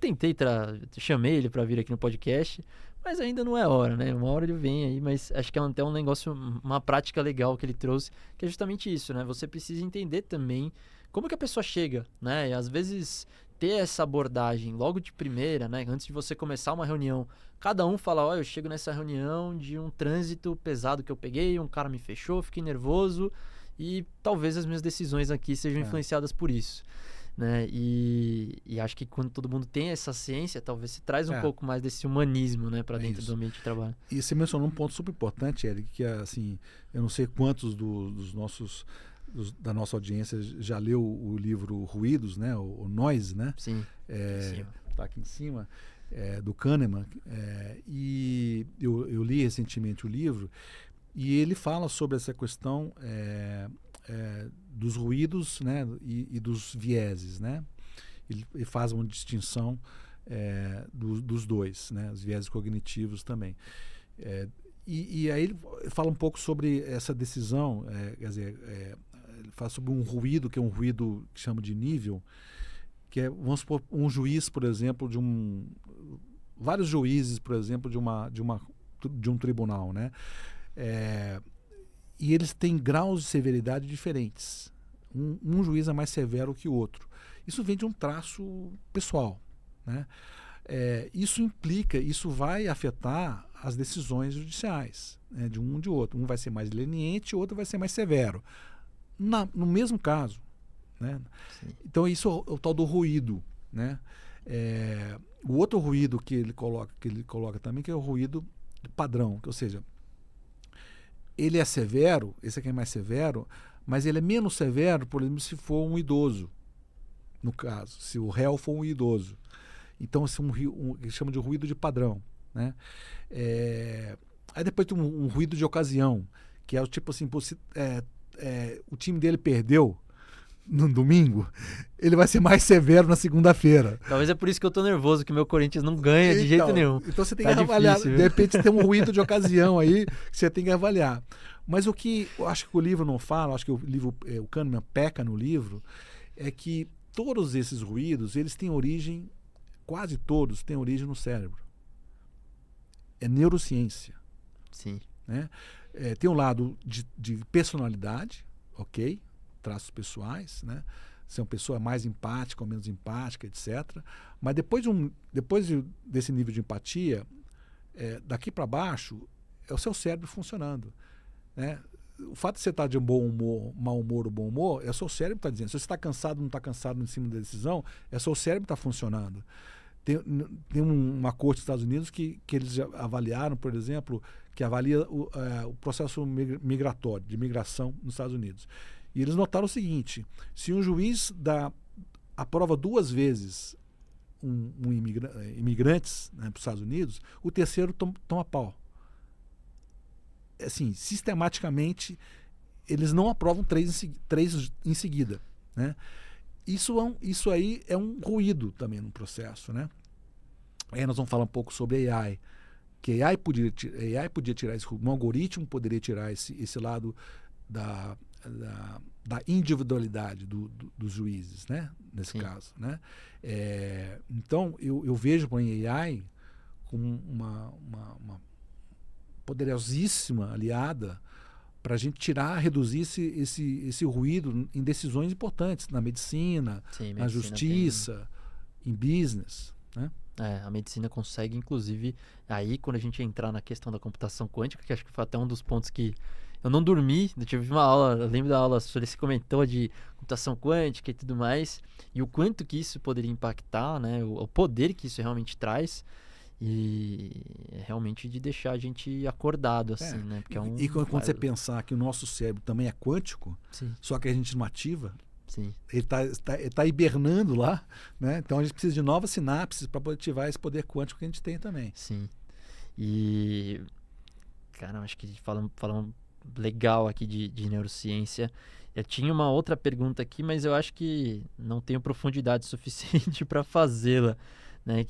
chamei ele para vir aqui no podcast, mas ainda não é hora, né? Uma hora ele vem aí, mas acho que é até um negócio, uma prática legal que ele trouxe, que é justamente isso, né? Você precisa entender também como que a pessoa chega, né? E às vezes ter essa abordagem logo de primeira, né? Antes de você começar uma reunião, cada um fala, eu chego nessa reunião de um trânsito pesado que eu peguei, um cara me fechou, fiquei nervoso e talvez as minhas decisões aqui sejam influenciadas por isso. Né? E acho que quando todo mundo tem essa ciência, talvez se traz um pouco mais desse humanismo, né, para dentro do ambiente de trabalho. E você mencionou um ponto super importante, Eric, que é assim, eu não sei quantos da nossa audiência já leu o livro Ruídos, né, o Noise, né? Sim. Tá aqui em cima, do Kahneman. E eu li recentemente o livro e ele fala sobre essa questão dos ruídos, né, e dos vieses, né? Ele faz uma distinção dos dois, né, os vieses cognitivos também. E aí ele fala um pouco sobre essa decisão, quer dizer, ele fala sobre um ruído, que é um ruído que chama de nível, que é, vamos supor, um juiz, por exemplo, vários juízes, por exemplo, de um tribunal, né? E eles têm graus de severidade diferentes. Um juiz é mais severo que o outro. Isso vem de um traço pessoal, né? Isso vai afetar as decisões judiciais, né, de um de outro. Um vai ser mais leniente, o outro vai ser mais severo. No mesmo caso. Né? Então isso é o tal do ruído. Né? O outro ruído que ele coloca também, que é o ruído padrão, ou seja, ele é severo, esse aqui é mais severo, mas ele é menos severo, por exemplo, se for um idoso, no caso, se o réu for um idoso. Então, esse ele chama de ruído de padrão. Né? Aí depois tem um ruído de ocasião, que é o tipo assim, o time dele perdeu no domingo, ele vai ser mais severo na segunda-feira. Talvez é por isso que eu tô nervoso, que meu Corinthians não ganha de jeito nenhum. Então você tem Tá que avaliar, difícil, de viu? repente tem um ruído de ocasião aí que você tem que avaliar. Mas o que eu acho que o livro não fala, acho que o livro, o Kahneman peca no livro, é que todos esses ruídos, eles têm origem, quase todos têm origem no cérebro. É neurociência. Sim. Né? Tem um lado de personalidade, ok? Traços pessoais, né? Ser uma pessoa mais empática ou menos empática, etc. Mas depois desse nível de empatia, daqui para baixo, é o seu cérebro funcionando. Né? O fato de você estar de um bom humor, mau humor ou bom humor, é o seu cérebro que está dizendo. Se você está cansado ou não está cansado em cima da decisão, é o seu cérebro que está funcionando. Tem uma corte dos Estados Unidos que eles já avaliaram, por exemplo, que avalia o processo migratório, de migração nos Estados Unidos. E eles notaram o seguinte: se um juiz aprova 2 vezes imigrantes, né, para os Estados Unidos, o terceiro toma pau. Assim, sistematicamente, eles não aprovam 3 em seguida. Né? Isso aí é um ruído também no processo. Né? Aí nós vamos falar um pouco sobre AI. Que AI podia tirar esse ruído, um algoritmo poderia tirar esse lado da individualidade dos juízes, né? Nesse Sim. caso. Né? Então, eu vejo para a AI como uma poderosíssima aliada para a gente reduzir esse ruído em decisões importantes, na medicina, Sim, na justiça, em business. Né? A medicina consegue, inclusive, aí quando a gente entrar na questão da computação quântica, que acho que foi até um dos pontos que eu não dormi, eu tive uma aula, eu lembro da aula, você comentou de computação quântica e tudo mais, e o quanto que isso poderia impactar, né, o poder que isso realmente traz, e é realmente de deixar a gente acordado, assim, né, porque e quando você pensar que o nosso cérebro também é quântico, Sim. só que a gente não ativa, Sim. ele tá hibernando lá, né? Então a gente precisa de novas sinapses para poder ativar esse poder quântico que a gente tem também. Sim. E, cara, acho que falando legal aqui de neurociência. Eu tinha uma outra pergunta aqui, mas eu acho que não tenho profundidade suficiente para fazê-la, né?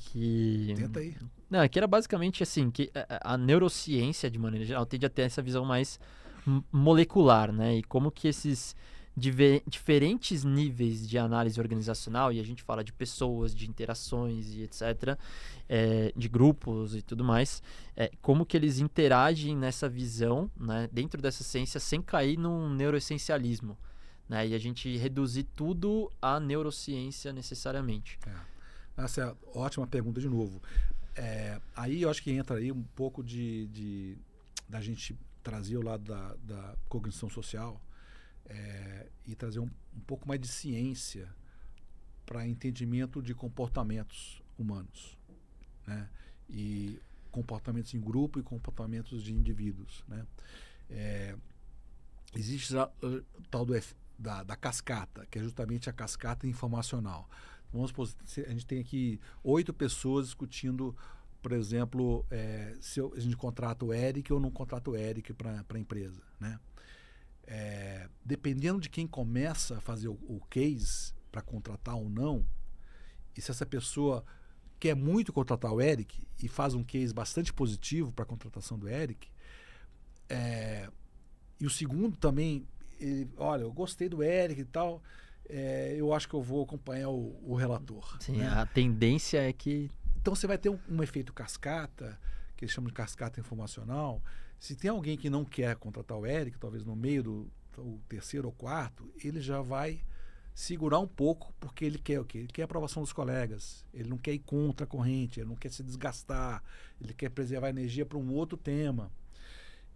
Tenta aí. Não, que era basicamente assim, que a neurociência, de maneira geral, tende a ter essa visão mais molecular, né? E como que esses diferentes níveis de análise organizacional, e a gente fala de pessoas, de interações e etc., de grupos e tudo mais, como que eles interagem nessa visão, né, dentro dessa ciência, sem cair num neuroessencialismo, né, e a gente reduzir tudo à neurociência necessariamente. Essa é ótima pergunta de novo. Aí eu acho que entra aí um pouco da gente trazer o lado da cognição social, e trazer um pouco mais de ciência para entendimento de comportamentos humanos, né? E comportamentos em grupo e comportamentos de indivíduos, né? Existe o tal da cascata, que é justamente a cascata informacional. Vamos supor, a gente tem aqui 8 pessoas discutindo, por exemplo, se a gente contrata o Eric ou não contrata o Eric para a empresa, né? Dependendo de quem começa a fazer o case para contratar ou não, e se essa pessoa quer muito contratar o Eric e faz um case bastante positivo para a contratação do Eric, e o segundo também, olha, eu gostei do Eric e tal, eu acho que eu vou acompanhar o relator. Sim, né? A tendência é que... Então você vai ter um efeito cascata, que eles chamam de cascata informacional. Se tem alguém que não quer contratar o Eric, talvez no meio do terceiro ou quarto, ele já vai segurar um pouco, porque ele quer o quê? Ele quer a aprovação dos colegas, ele não quer ir contra a corrente, ele não quer se desgastar, ele quer preservar a energia para um outro tema.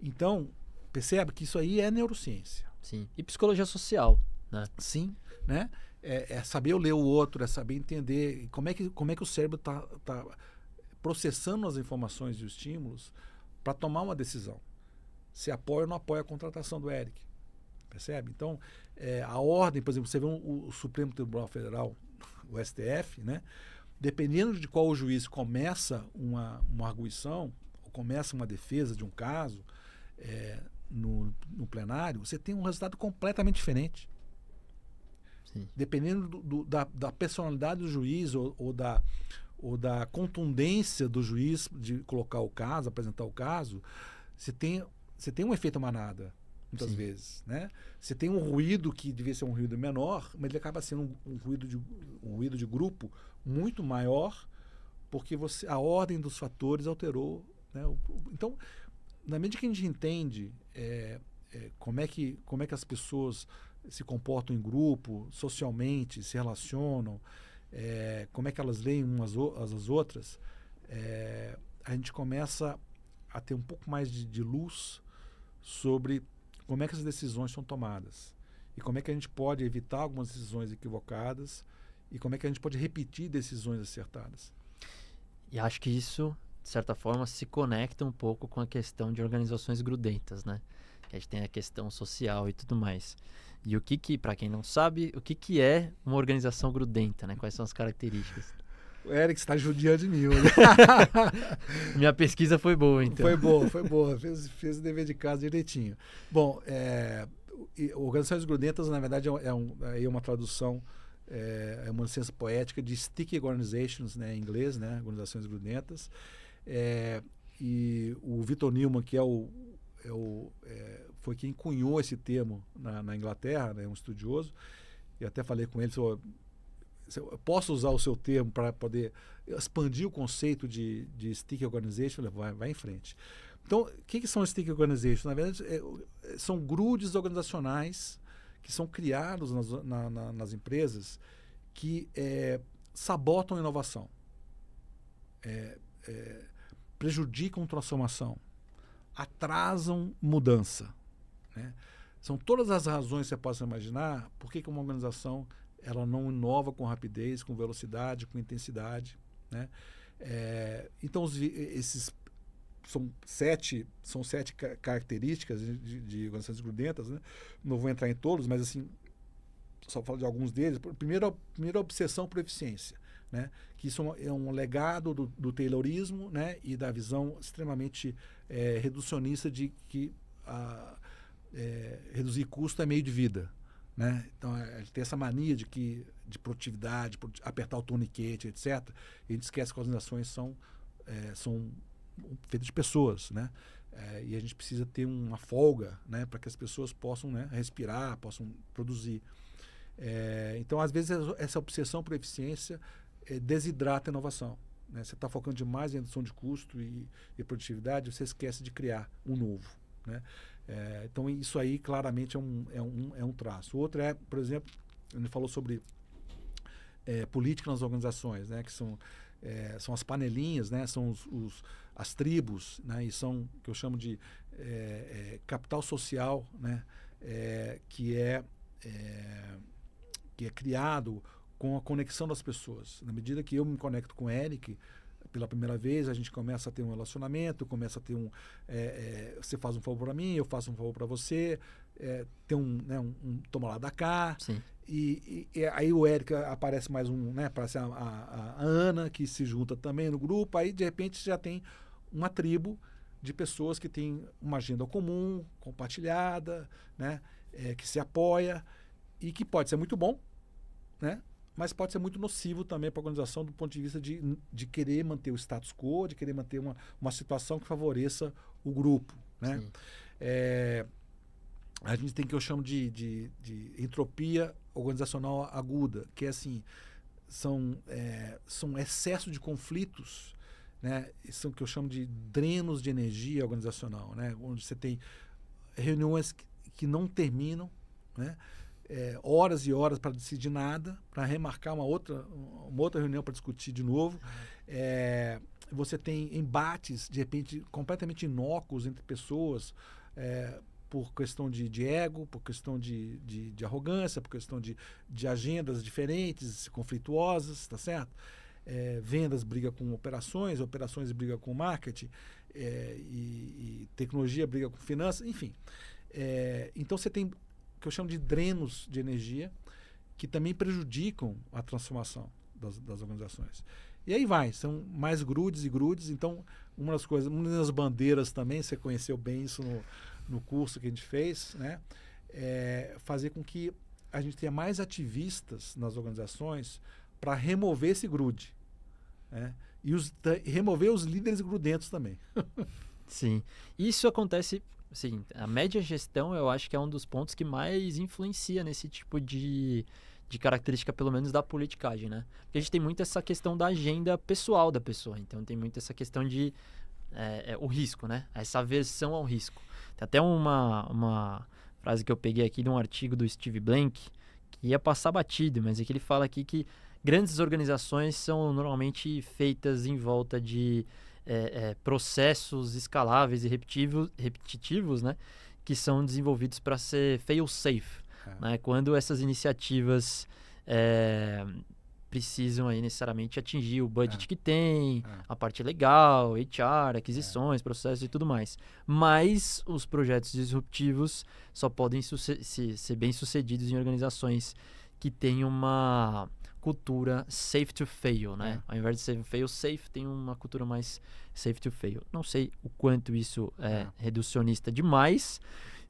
Então, percebe que isso aí é neurociência. Sim, e psicologia social, né? Sim, né? É saber ler o outro, é saber entender como é que o cérebro está processando as informações e os estímulos para tomar uma decisão. Se apoia ou não apoia a contratação do Eric. Percebe? Então, a ordem, por exemplo, você vê o Supremo Tribunal Federal, o STF, né? Dependendo de qual o juiz começa uma arguição, ou começa uma defesa de um caso, no plenário, você tem um resultado completamente diferente. Sim. Dependendo da personalidade do juiz ou da contundência do juiz de colocar o caso, apresentar o caso, você tem um efeito manada, muitas Sim. vezes, né? Você tem um ruído que devia ser um ruído menor, mas ele acaba sendo um ruído de grupo muito maior, porque a ordem dos fatores alterou, né? Então, na medida que a gente entende como é que as pessoas se comportam em grupo, socialmente, se relacionam, como é que elas leem umas as outras, a gente começa a ter um pouco mais de luz sobre como é que as decisões são tomadas e como é que a gente pode evitar algumas decisões equivocadas e como é que a gente pode repetir decisões acertadas. E acho que isso, de certa forma, se conecta um pouco com a questão de organizações grudentas, né? Que a gente tem a questão social e tudo mais. E para quem não sabe, o que é uma organização grudenta, né? Quais são as características? O Eric está judiando de mim hoje. Minha pesquisa foi boa, então. Foi boa. Fez o dever de casa direitinho. Bom, organizações grudentas, na verdade, é uma tradução, é uma licença poética de sticky organizations, né, em inglês, né, organizações grudentas. E o Victor Newman, que foi quem cunhou esse termo na Inglaterra, né, um estudioso, e até falei com ele sobre eu posso usar o seu termo para poder expandir o conceito de sticky organization? Vai em frente. Então, o que são sticky organizations? Na verdade, são grudes organizacionais que são criados nas empresas que sabotam a inovação, prejudicam transformação, atrasam mudança, né? São todas as razões que você possa imaginar por que uma organização ela não inova com rapidez, com velocidade, com intensidade, né? Então, esses são sete características de organizações grudentas, né? Não vou entrar em todos, mas assim, só falo de alguns deles. Primeiro, a obsessão por eficiência, né? Que isso é um legado do Taylorismo, né? E da visão extremamente reducionista de que reduzir custo é meio de vida, né? Então, a gente tem essa mania de produtividade, apertar o torniquete, etc. E a gente esquece que as organizações são feitas de pessoas, né? E a gente precisa ter uma folga, né, para que as pessoas possam, né, respirar, possam produzir. Então, às vezes, essa obsessão por eficiência desidrata a inovação, né? Você está focando demais em redução de custo e produtividade, você esquece de criar um novo, né? Então, isso aí claramente é um traço. O outro por exemplo, ele falou sobre política nas organizações, né, que são as panelinhas, né, são as tribos, né, e são que eu chamo de capital social, né, que é criado com a conexão das pessoas. Na medida que eu me conecto com o Eric, pela primeira vez, a gente começa a ter um relacionamento, começa a ter você faz um favor para mim, eu faço um favor para você, tem um toma lá da cá. Sim. E aí o Eric aparece mais né, aparece a Ana, que se junta também no grupo, aí de repente já tem uma tribo de pessoas que tem uma agenda comum, compartilhada, né, que se apoia e que pode ser muito bom, né, mas pode ser muito nocivo também para a organização do ponto de vista de querer manter o status quo, de querer manter uma situação que favoreça o grupo, né? A gente tem o que eu chamo de entropia organizacional aguda, que é assim, são excesso de conflitos, né? São o que eu chamo de drenos de energia organizacional, né? Onde você tem reuniões que não terminam, né? Horas e horas para decidir nada, para remarcar uma outra reunião para discutir de novo. Você tem embates, de repente, completamente inócuos entre pessoas, por questão de ego, por questão de arrogância, por questão de agendas diferentes, conflituosas, tá certo? Vendas briga com operações briga com marketing, e tecnologia briga com finanças, enfim. Então você tem que eu chamo de drenos de energia que também prejudicam a transformação das organizações. E aí são mais grudes e grudes. Então, uma das bandeiras também, você conheceu bem isso no curso que a gente fez, né? Fazer com que a gente tenha mais ativistas nas organizações para remover esse grude, né? E remover os líderes grudentos também. Sim. Isso acontece, sim, a média gestão eu acho que é um dos pontos que mais influencia nesse tipo de característica, pelo menos da politicagem, né? Porque a gente tem muito essa questão da agenda pessoal da pessoa, então tem muito essa questão de o risco, né? Essa aversão ao risco. Tem até uma frase que eu peguei aqui de um artigo do Steve Blank, que ia passar batido, mas é que ele fala aqui que grandes organizações são normalmente feitas em volta de processos escaláveis e repetitivos, né? Que são desenvolvidos para ser fail-safe. Né? Quando essas iniciativas precisam aí necessariamente atingir o budget que tem, a parte legal, HR, aquisições, processos e tudo mais. Mas os projetos disruptivos só podem ser bem sucedidos em organizações que têm uma cultura safe to fail, né? Ao invés de ser fail safe, tem uma cultura mais safe to fail. Não sei o quanto isso é reducionista demais,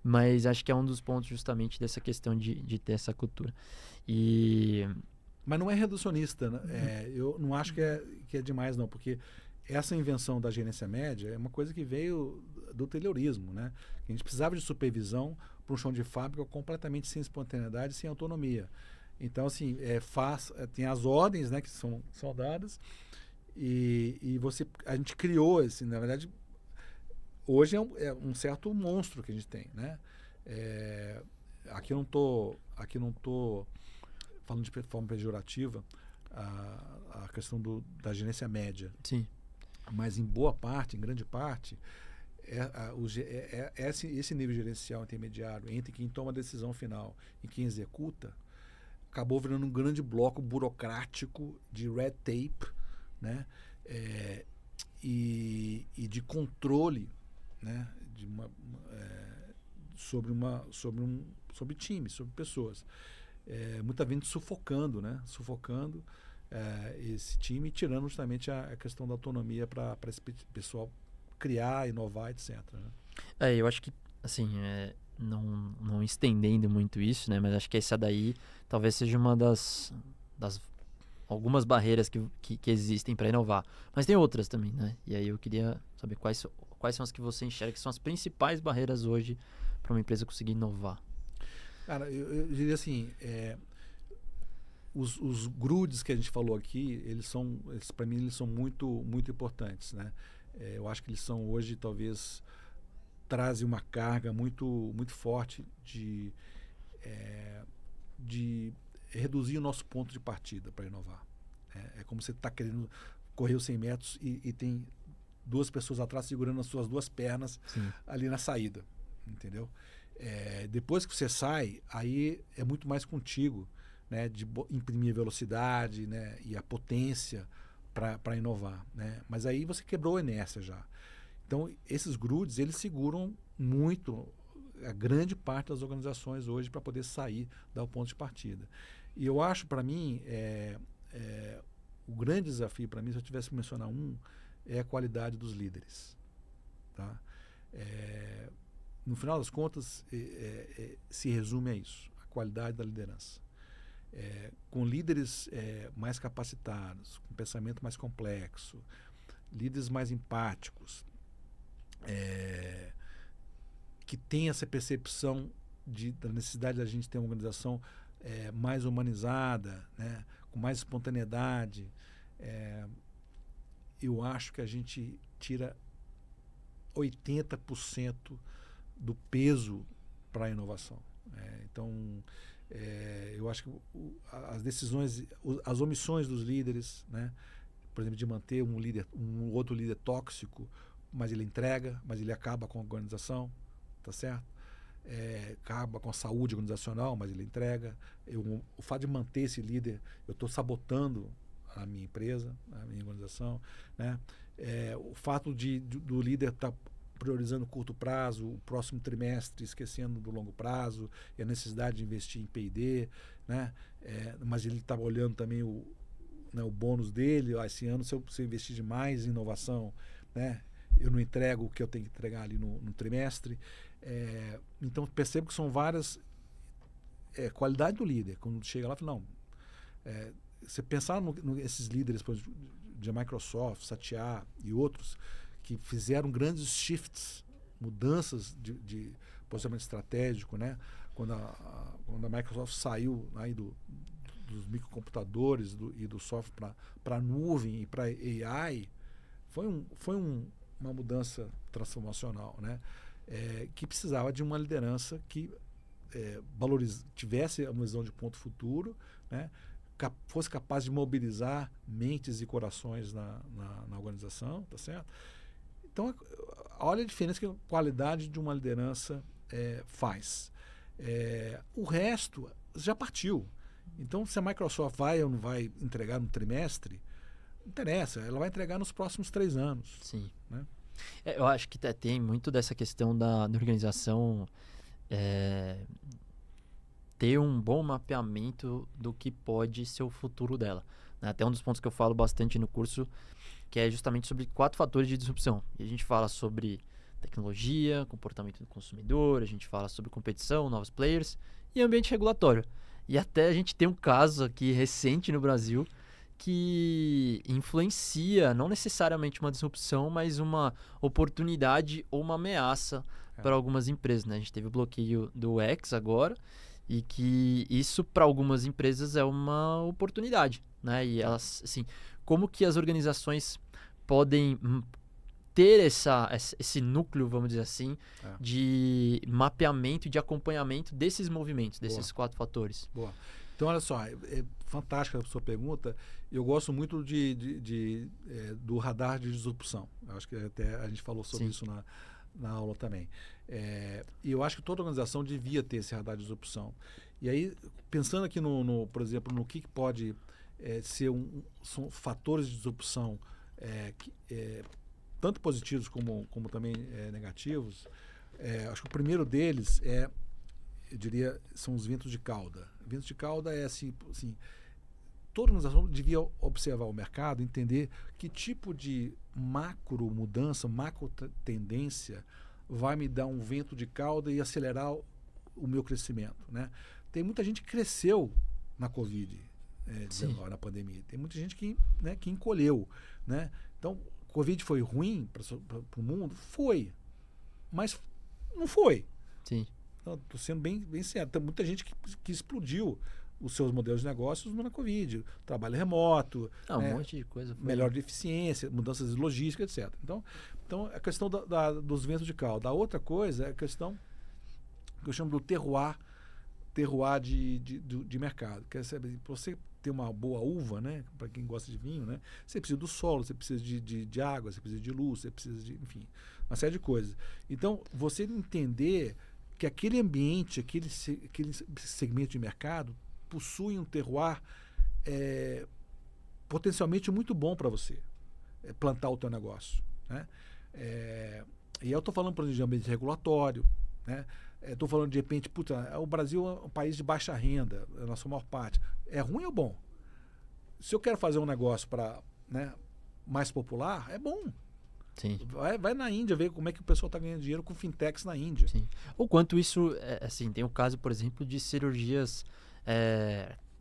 mas acho que é um dos pontos justamente dessa questão de ter essa cultura. Mas não é reducionista, né? Eu não acho que é demais, não, porque essa invenção da gerência média é uma coisa que veio do Taylorismo, né? A gente precisava de supervisão para um chão de fábrica completamente sem espontaneidade, sem autonomia. Então, assim, tem as ordens, né, que são dadas, e a gente criou esse, na verdade, hoje é um certo monstro que a gente tem, né? Aqui eu não tô falando de forma pejorativa a questão da gerência média. Sim. Mas em grande parte, esse nível gerencial intermediário entre quem toma a decisão final e quem executa acabou virando um grande bloco burocrático de red tape, né? E de controle, né? Sobre times, sobre pessoas. Muita gente sufocando, né? Esse time, tirando justamente a questão da autonomia para esse pessoal criar, inovar, etc. Né? Eu acho que, assim, não estendendo muito isso, né? Mas acho que essa daí talvez seja uma das algumas barreiras que existem para inovar. Mas tem outras também, né? E aí eu queria saber quais são as que você enxerga que são as principais barreiras hoje para uma empresa conseguir inovar. Cara, eu diria assim, os grudes que a gente falou aqui, para mim, eles são muito, muito importantes, né? Eu acho que eles são hoje, talvez, trazem uma carga muito, muito forte de reduzir o nosso ponto de partida para inovar. É como você está querendo correr os 100 metros e tem duas pessoas atrás segurando as suas duas pernas ali na saída, entendeu? Depois que você sai, aí é muito mais contigo, né, de imprimir velocidade, né, e a potência para inovar, né? Mas aí você quebrou a inércia já. Então, esses grudes, eles seguram muito a grande parte das organizações hoje para poder sair do ponto de partida. E eu acho, para mim, o grande desafio para mim, se eu tivesse que mencionar é a qualidade dos líderes. Tá? No final das contas, se resume a isso, a qualidade da liderança. Com líderes mais capacitados, com pensamento mais complexo, líderes mais empáticos, que tem essa percepção da necessidade da gente ter uma organização mais humanizada, né, com mais espontaneidade. Eu acho que a gente tira 80% do peso para a inovação. Então, eu acho que as decisões, as omissões dos líderes, né, por exemplo, de manter um outro líder tóxico, mas ele entrega, mas ele acaba com a organização, tá certo? Acaba com a saúde organizacional, mas ele entrega. O fato de manter esse líder, eu estou sabotando a minha empresa, a minha organização, né? O fato do líder estar priorizando o curto prazo, o próximo trimestre esquecendo do longo prazo, e a necessidade de investir em P&D, né? Mas ele estava olhando também o bônus dele. Esse ano, se eu investir demais em inovação, né, eu não entrego o que eu tenho que entregar ali no trimestre. Então, percebo que são várias qualidade do líder. Quando chega lá, fala, não, você pensar nesses líderes, por exemplo, de Microsoft, Satya e outros, que fizeram grandes shifts, mudanças de posicionamento estratégico, né? Quando a Microsoft saiu aí dos microcomputadores e do software para a nuvem e para AI, foi uma mudança transformacional, né? Que precisava de uma liderança que tivesse uma visão de ponto futuro, né? Fosse capaz de mobilizar mentes e corações na organização, tá certo? Então, olha a diferença que a qualidade de uma liderança faz. O resto já partiu. Então, se a Microsoft vai ou não vai entregar no trimestre, não interessa, ela vai entregar nos próximos 3 anos. Sim. Né? Eu acho que tem muito dessa questão da organização ter um bom mapeamento do que pode ser o futuro dela. Né? Até um dos pontos que eu falo bastante no curso, que é justamente sobre 4 fatores de disrupção. E a gente fala sobre tecnologia, comportamento do consumidor, a gente fala sobre competição, novos players e ambiente regulatório. E até a gente tem um caso aqui recente no Brasil que influencia não necessariamente uma disrupção, mas uma oportunidade ou uma ameaça para algumas empresas. Né? A gente teve o bloqueio do X agora, e que isso para algumas empresas é uma oportunidade, né? E elas, assim, como que as organizações podem ter esse núcleo, vamos dizer assim, de mapeamento e de acompanhamento desses movimentos, desses 4 fatores. Boa. Então, olha só, é fantástica a sua pergunta. Eu gosto muito do radar de disrupção. Eu acho que até a gente falou sobre isso na aula também. E eu acho que toda organização devia ter esse radar de disrupção. E aí, pensando aqui, por exemplo, no que pode são fatores de disrupção tanto positivos como também negativos, acho que o primeiro deles eu diria, são os ventos de cauda. Ventos de cauda é assim, toda organização devia observar o mercado, entender que tipo de macro mudança, macro tendência vai me dar um vento de cauda e acelerar o meu crescimento, né? Tem muita gente que cresceu na Covid-19, na pandemia. Tem muita gente que encolheu, né? Então, Covid foi ruim para o mundo? Foi. Mas não foi. Sim. Estou sendo bem certo. Tem muita gente que explodiu os seus modelos de negócios na Covid. Trabalho remoto. Um monte de coisa. Melhor de eficiência, mudanças de logística, etc. Então a questão dos ventos de cauda. A outra coisa é a questão que eu chamo do terroir de mercado. Quer saber, para você ter uma boa uva, né, para quem gosta de vinho, né, você precisa do solo, você precisa de água, você precisa de luz, você precisa de, enfim, uma série de coisas. Então, você entender que aquele ambiente, aquele segmento de mercado possui um terroir potencialmente muito bom para você plantar o teu negócio, né? E eu estou falando, por exemplo, de ambiente regulatório, né? Estou falando de repente, o Brasil é um país de baixa renda, na sua maior parte. É ruim ou bom? Se eu quero fazer um negócio mais popular, é bom. Sim. Vai na Índia ver como é que o pessoal está ganhando dinheiro com fintechs na Índia. Sim. O quanto isso, tem o caso, por exemplo, de cirurgias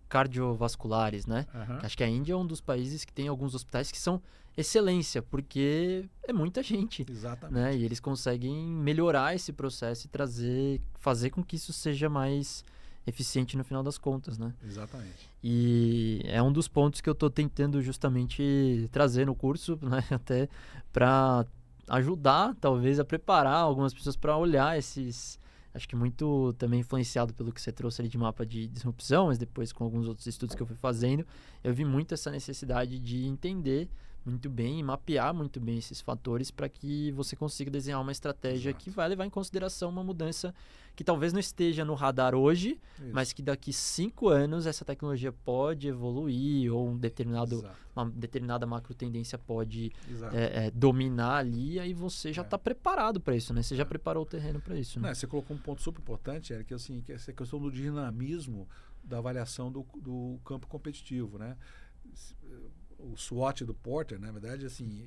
cardiovasculares, né? Acho que a Índia é um dos países que tem alguns hospitais que são excelência, porque é muita gente. Exatamente. Né? E eles conseguem melhorar esse processo e fazer com que isso seja mais eficiente no final das contas, né? Exatamente. E é um dos pontos que eu estou tentando justamente trazer no curso, né? Até para ajudar, talvez, a preparar algumas pessoas para olhar esses... Acho que muito também influenciado pelo que você trouxe ali de mapa de disrupção, mas depois com alguns outros estudos que eu fui fazendo, eu vi muito essa necessidade de entender muito bem e mapear muito bem esses fatores para que você consiga desenhar uma estratégia que vai levar em consideração uma mudança que talvez não esteja no radar hoje, mas que daqui 5 anos essa tecnologia pode evoluir ou uma determinada macro tendência pode dominar ali, e aí você já está preparado para isso, né? Você já preparou o terreno para isso. Né? Você colocou um ponto super importante, Eric, que é essa questão do dinamismo da avaliação do campo competitivo, né? O SWOT do Porter, na verdade, assim,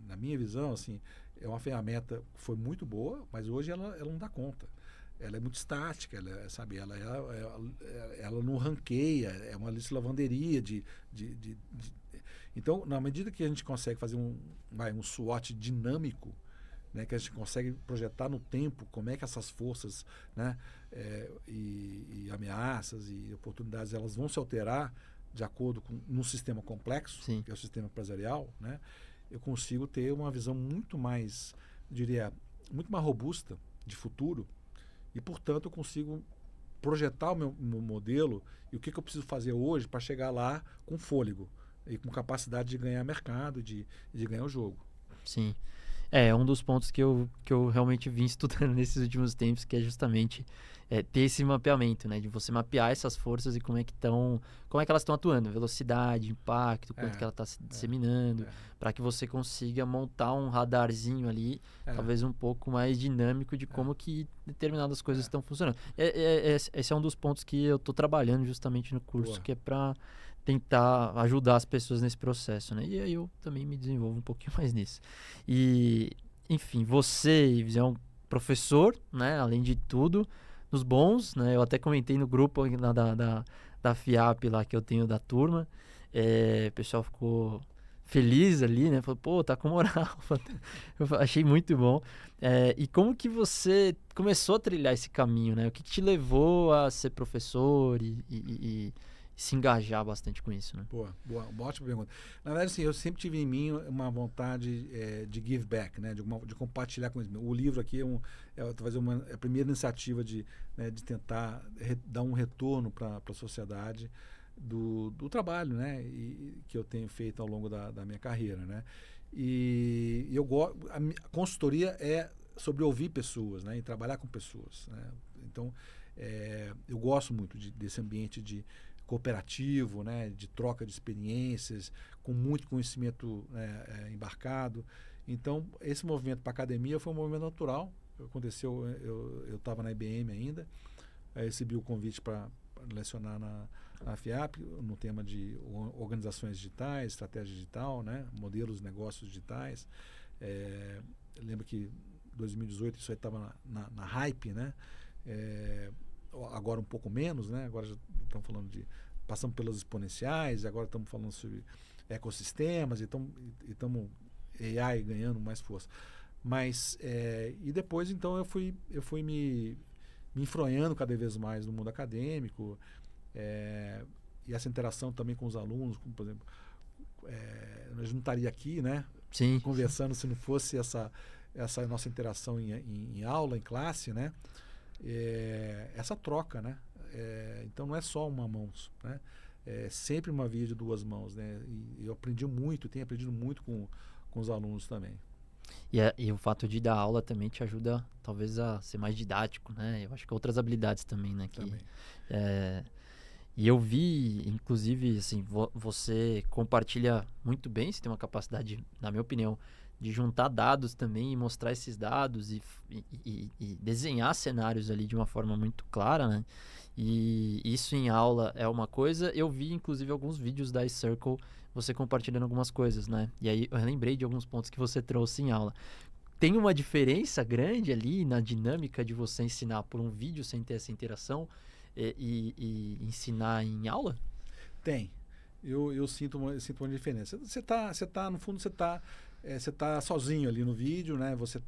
na minha visão, assim, é uma ferramenta que foi muito boa, mas hoje ela não dá conta. Ela é muito estática, sabe? Ela não ranqueia, é uma lista de lavanderia. Então, na medida que a gente consegue fazer um SWOT dinâmico, né, que a gente consegue projetar no tempo como é que essas forças, né, e ameaças e oportunidades, elas vão se alterar de acordo com um sistema complexo, Sim. que é o sistema empresarial, né, eu consigo ter uma visão muito mais, eu diria, muito mais robusta de futuro e, portanto, eu consigo projetar o meu modelo e o que eu preciso fazer hoje para chegar lá com fôlego e com capacidade de ganhar mercado, de ganhar o jogo. Sim. É um dos pontos que eu realmente vim estudando nesses últimos tempos, que é justamente ter esse mapeamento, né? De você mapear essas forças e como é que elas estão atuando, velocidade, impacto, quanto que ela está se disseminando, para que você consiga montar um radarzinho ali, talvez um pouco mais dinâmico de como que determinadas coisas estão funcionando. Esse é um dos pontos que eu estou trabalhando justamente no curso, que é para tentar ajudar as pessoas nesse processo, né? E aí eu também me desenvolvo um pouquinho mais nisso. E, enfim, você, Ives, é um professor, né? Além de tudo, nos bons, né? Eu até comentei no grupo da FIAP lá que eu tenho da turma. O pessoal ficou feliz ali, né? Falou, pô, tá com moral. Eu achei muito bom. E como que você começou a trilhar esse caminho, né? O que te levou a ser professor e se engajar bastante com isso, né? Boa, uma ótima pergunta. Na verdade, assim, eu sempre tive em mim uma vontade de give back, né? De compartilhar com eles. O livro aqui talvez a primeira iniciativa de tentar dar um retorno para a sociedade do trabalho, né? Que eu tenho feito ao longo da minha carreira, né? E a consultoria é sobre ouvir pessoas, né? E trabalhar com pessoas, né? Então, eu gosto muito desse ambiente de cooperativo, né, de troca de experiências, com muito conhecimento embarcado. Então, esse movimento para a academia foi um movimento natural. Aconteceu, eu estava na IBM ainda, recebi o convite para lecionar na FIAP, no tema de organizações digitais, estratégia digital, né, modelos de negócios digitais. Lembro que em 2018 isso aí estava na hype, né? Agora um pouco menos, né? Agora já estamos falando passamos pelas exponenciais, agora estamos falando sobre ecossistemas, e estamos AI ganhando mais força. Mas e depois então eu fui me enfronhando cada vez mais no mundo acadêmico, e essa interação também com os alunos, como, por exemplo, nós não estaria aqui, né? Sim. Conversando se não fosse essa nossa interação em aula, em classe, né? Essa troca, né? Então não é só uma mão, né? É sempre uma via de duas mãos, né? E eu tenho aprendido muito com os alunos também. E o fato de dar aula também te ajuda, talvez, a ser mais didático, né? Eu acho que outras habilidades também, né? Também. E eu vi, inclusive, assim, você compartilha muito bem, você tem uma capacidade, na minha opinião, de juntar dados também e mostrar esses dados e desenhar cenários ali de uma forma muito clara, né? E isso em aula é uma coisa. Eu vi, inclusive, alguns vídeos da iCircle, você compartilhando algumas coisas, né? E aí eu lembrei de alguns pontos que você trouxe em aula. Tem uma diferença grande ali na dinâmica de você ensinar por um vídeo sem ter essa interação e ensinar em aula? Tem. Eu sinto uma diferença. No fundo, você tá sozinho ali no vídeo, né? Você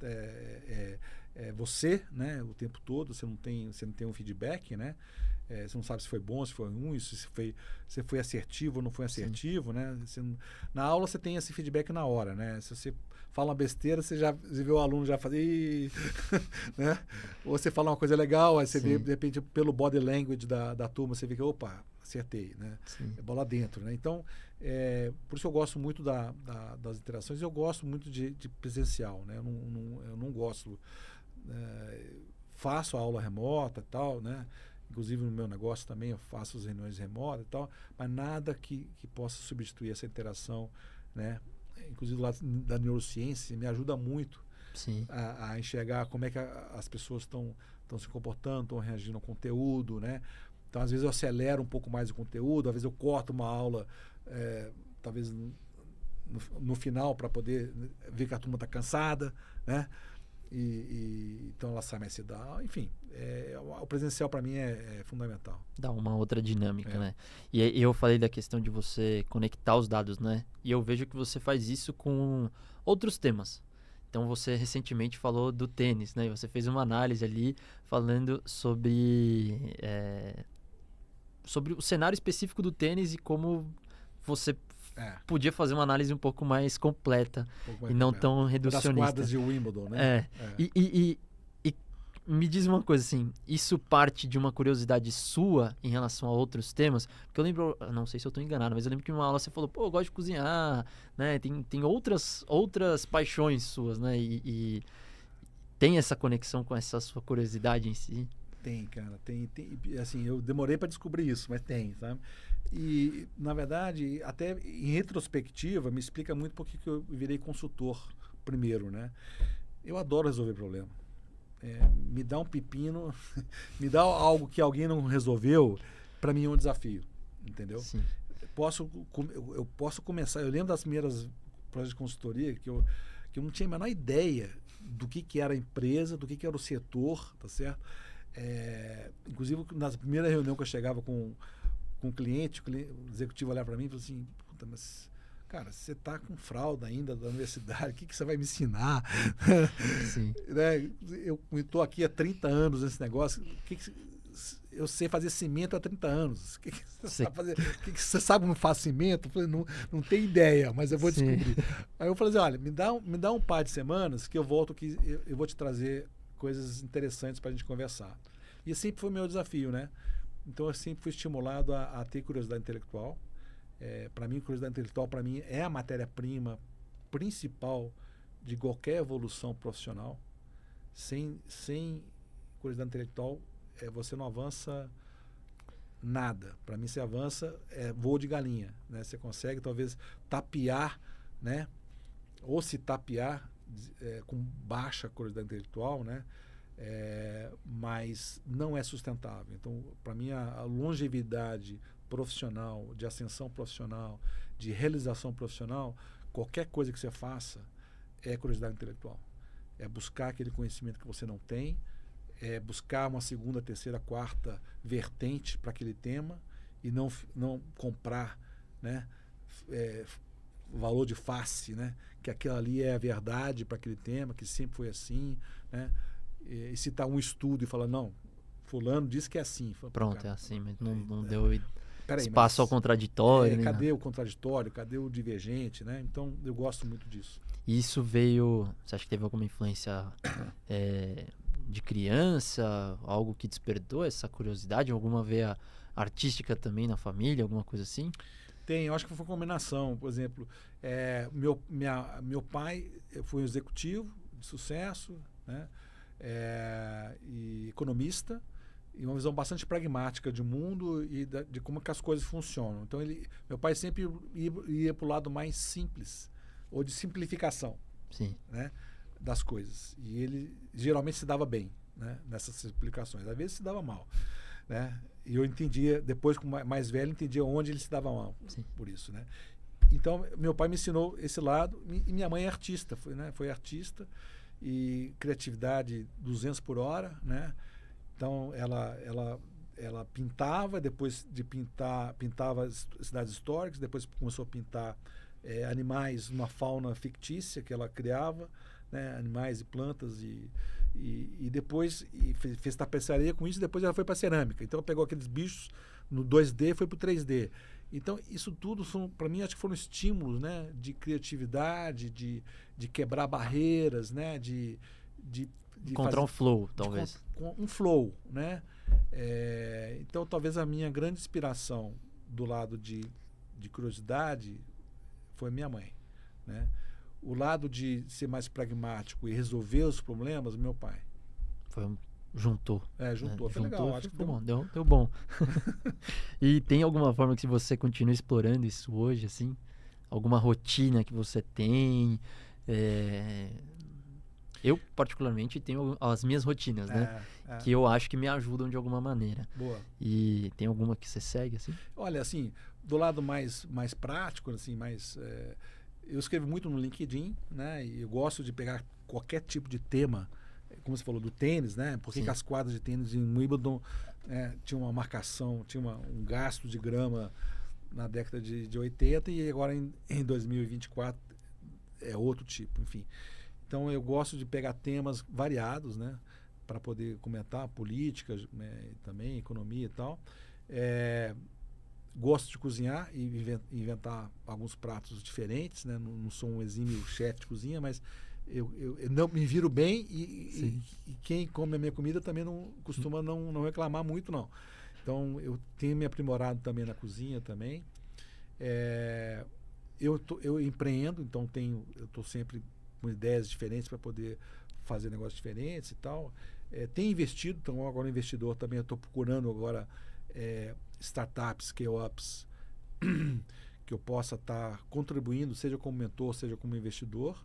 você, né? O tempo todo, você não tem um feedback, né? Você não sabe se foi bom, se foi ruim, se foi assertivo ou não foi assertivo, né? Na aula você tem esse feedback na hora, né? Se você fala uma besteira, você vê o aluno já fazer, né? Ou você fala uma coisa legal, aí você vê, de repente, pelo body language da turma, você vê que, opa, acertei, né? Sim. É bola dentro, né? Então, por isso eu gosto muito das interações, eu gosto muito de presencial, né? Eu não gosto... faço a aula remota e tal, né? Inclusive no meu negócio também eu faço as reuniões remotas e tal, mas nada que possa substituir essa interação, né? Inclusive lá da neurociência me ajuda muito a enxergar como é que as pessoas estão se comportando, estão reagindo ao conteúdo, né? Então às vezes eu acelero um pouco mais o conteúdo, às vezes eu corto uma aula, talvez no final para poder ver que a turma está cansada, né? Então ela sai mais cedo. Enfim, o presencial para mim é fundamental. Dá uma outra dinâmica, É. né? E eu falei da questão de você conectar os dados, né? E eu vejo que você faz isso com outros temas. Então você recentemente falou do tênis, né? E você fez uma análise ali falando sobre o cenário específico do tênis e como você podia fazer uma análise um pouco mais completa e não tão reducionista. Das quadras de Wimbledon, né? E me diz uma coisa assim, isso parte de uma curiosidade sua em relação a outros temas? Porque eu lembro, não sei se eu estou enganado, mas eu lembro que em uma aula você falou, pô, eu gosto de cozinhar, né? Tem outras paixões suas, né? E tem essa conexão com essa sua curiosidade em si? Tem, cara, tem. Assim, eu demorei para descobrir isso, mas tem, sabe? E, na verdade, até em retrospectiva, me explica muito porque que eu virei consultor primeiro, né? Eu adoro resolver problema. Me dá um pepino, me dá algo que alguém não resolveu, para mim é um desafio, entendeu? Sim. Eu posso começar, eu lembro das primeiras projetos de consultoria que eu não tinha a menor ideia do que era a empresa, do que era o setor, tá certo? Inclusive, na primeira reunião que eu chegava com o cliente, o executivo olhava para mim e falou assim, puta, mas, cara, você tá com fralda ainda da universidade, o que você vai me ensinar? Sim. Né? Eu estou aqui há 30 anos nesse negócio, eu sei fazer cimento há 30 anos. O que você sabe fazer? Você sabe como faz cimento? Eu falei, não tenho ideia, mas eu vou descobrir. Aí eu falei assim, olha, me dá um par de semanas que eu volto aqui, eu vou te trazer coisas interessantes para a gente conversar. E sempre foi o meu desafio, né? Então eu sempre fui estimulado a ter curiosidade intelectual. Para mim, curiosidade intelectual é a matéria-prima principal de qualquer evolução profissional. Sem curiosidade intelectual, você não avança nada. Para mim, você avança voo de galinha, né? Você consegue talvez tapear, né? Ou se tapear com baixa curiosidade intelectual, né? Mas não é sustentável. Então, para mim, a longevidade profissional, de ascensão profissional, de realização profissional, qualquer coisa que você faça é curiosidade intelectual. É buscar aquele conhecimento que você não tem, é buscar uma segunda, terceira, quarta vertente para aquele tema e não comprar, né, valor de face, né, que aquilo ali é a verdade para aquele tema, que sempre foi assim, né? E citar um estudo e falar, não, fulano disse que é assim. Fala, pronto, cara, é assim, mas não deu espaço mas, ao contraditório. Cadê o contraditório? Cadê o divergente, né? Então, eu gosto muito disso. E isso veio, você acha que teve alguma influência de criança, algo que despertou essa curiosidade, alguma veia artística também na família, alguma coisa assim? Tem, eu acho que foi uma combinação. Por exemplo, meu pai foi um executivo de sucesso, né? E economista, e uma visão bastante pragmática de mundo e de como que as coisas funcionam. Então, meu pai sempre ia para o lado mais simples, ou de simplificação. Sim. Né, das coisas. E ele geralmente se dava bem, né, nessas simplificações. Às vezes se dava mal. Né? E eu entendia, depois, com mais velho, entendia onde ele se dava mal. Sim. Por isso. Né? Então, meu pai me ensinou esse lado, e minha mãe é artista, foi artista, e criatividade 200 por hora, né? Então ela pintava, depois de pintava cidades históricas, depois começou a pintar animais, uma fauna fictícia que ela criava, né? Animais e plantas e depois fez tapeçaria com isso, e depois ela foi para cerâmica. Então ela pegou aqueles bichos no 2D e foi para o 3D. Então, isso tudo, para mim, acho que foram estímulos, né, de criatividade, de quebrar barreiras, né, de encontrar um flow, talvez. Um flow, né? Então, talvez a minha grande inspiração do lado de curiosidade foi minha mãe, né? O lado de ser mais pragmático e resolver os problemas, meu pai. Juntou. Juntou. Foi legal. Acho que deu bom. E tem alguma forma que você continua explorando isso hoje, assim? Alguma rotina que você tem? Eu, particularmente, tenho as minhas rotinas, né? Que eu acho que me ajudam de alguma maneira. Boa. E tem alguma que você segue, assim? Olha, assim, do lado mais prático, assim, eu escrevo muito no LinkedIn, né? E eu gosto de pegar qualquer tipo de tema, como você falou, do tênis, né? Por que as quadras de tênis em Wimbledon tinha uma marcação, tinha um gasto de grama na década de 80 e agora em 2024 é outro tipo, enfim. Então eu gosto de pegar temas variados, né? Para poder comentar política, também economia e tal. Gosto de cozinhar e inventar alguns pratos diferentes, né? Não sou um exímio chefe de cozinha, mas eu não me viro bem e quem come a minha comida também não costuma não reclamar muito, não. Então eu tenho me aprimorado também na cozinha também. Eu empreendo, então eu estou sempre com ideias diferentes para poder fazer negócios diferentes e tal. Tenho investido, então agora o investidor também eu estou procurando agora startups, scale-ups, que eu possa estar contribuindo, seja como mentor, seja como investidor,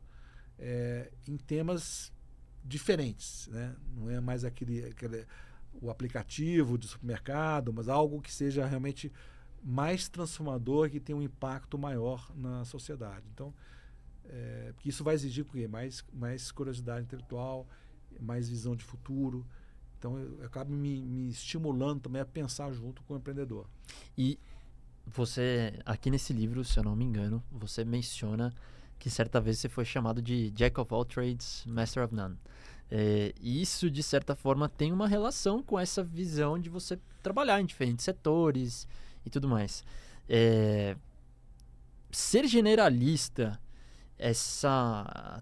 em temas diferentes, né? Não é mais o aplicativo de supermercado, mas algo que seja realmente mais transformador, que tenha um impacto maior na sociedade. Então, porque isso vai exigir o quê? Mais curiosidade intelectual, mais visão de futuro. Então, eu acabo me estimulando também a pensar junto com o empreendedor. E você, aqui nesse livro, se eu não me engano, você menciona que certa vez você foi chamado de Jack of all trades, Master of none. E isso, de certa forma, tem uma relação com essa visão de você trabalhar em diferentes setores e tudo mais. Ser generalista,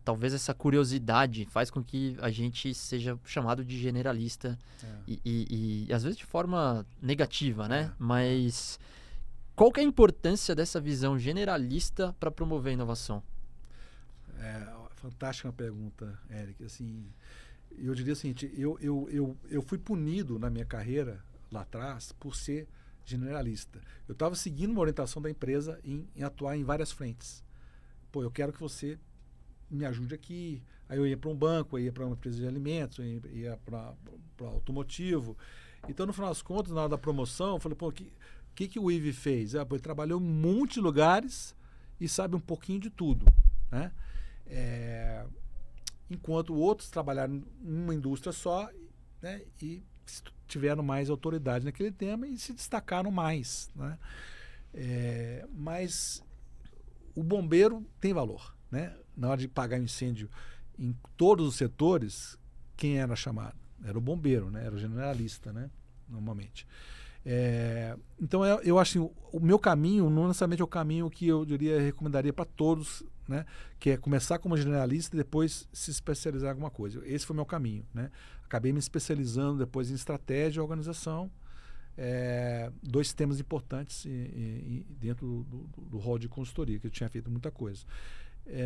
talvez essa curiosidade faz com que a gente seja chamado de generalista e às vezes de forma negativa, né? Mas qual que é a importância dessa visão generalista para promover a inovação? Fantástica pergunta, Eric. Assim, eu diria o seguinte, eu fui punido na minha carreira lá atrás por ser generalista. Eu estava seguindo uma orientação da empresa em atuar em várias frentes. Pô, eu quero que você me ajude aqui. Aí eu ia para um banco, eu ia para uma empresa de alimentos, eu ia para automotivo. Então, no final das contas, na hora da promoção, eu falei, pô, o que o Ive fez? Ele trabalhou em um monte de lugares e sabe um pouquinho de tudo, né? Enquanto outros trabalharam em uma indústria só, né, e tiveram mais autoridade naquele tema e se destacaram mais, né? Mas o bombeiro tem valor, né? Na hora de pagar incêndio em todos os setores, quem era chamado? Era o bombeiro, né? Era o generalista, né? Normalmente. Então eu acho assim, o meu caminho não necessariamente é o caminho que eu recomendaria para todos, né? Que é começar como generalista e depois se especializar em alguma coisa. Esse foi o meu caminho, né? Acabei me especializando depois em estratégia e organização, dois temas importantes dentro do rol de consultoria, que eu tinha feito muita coisa.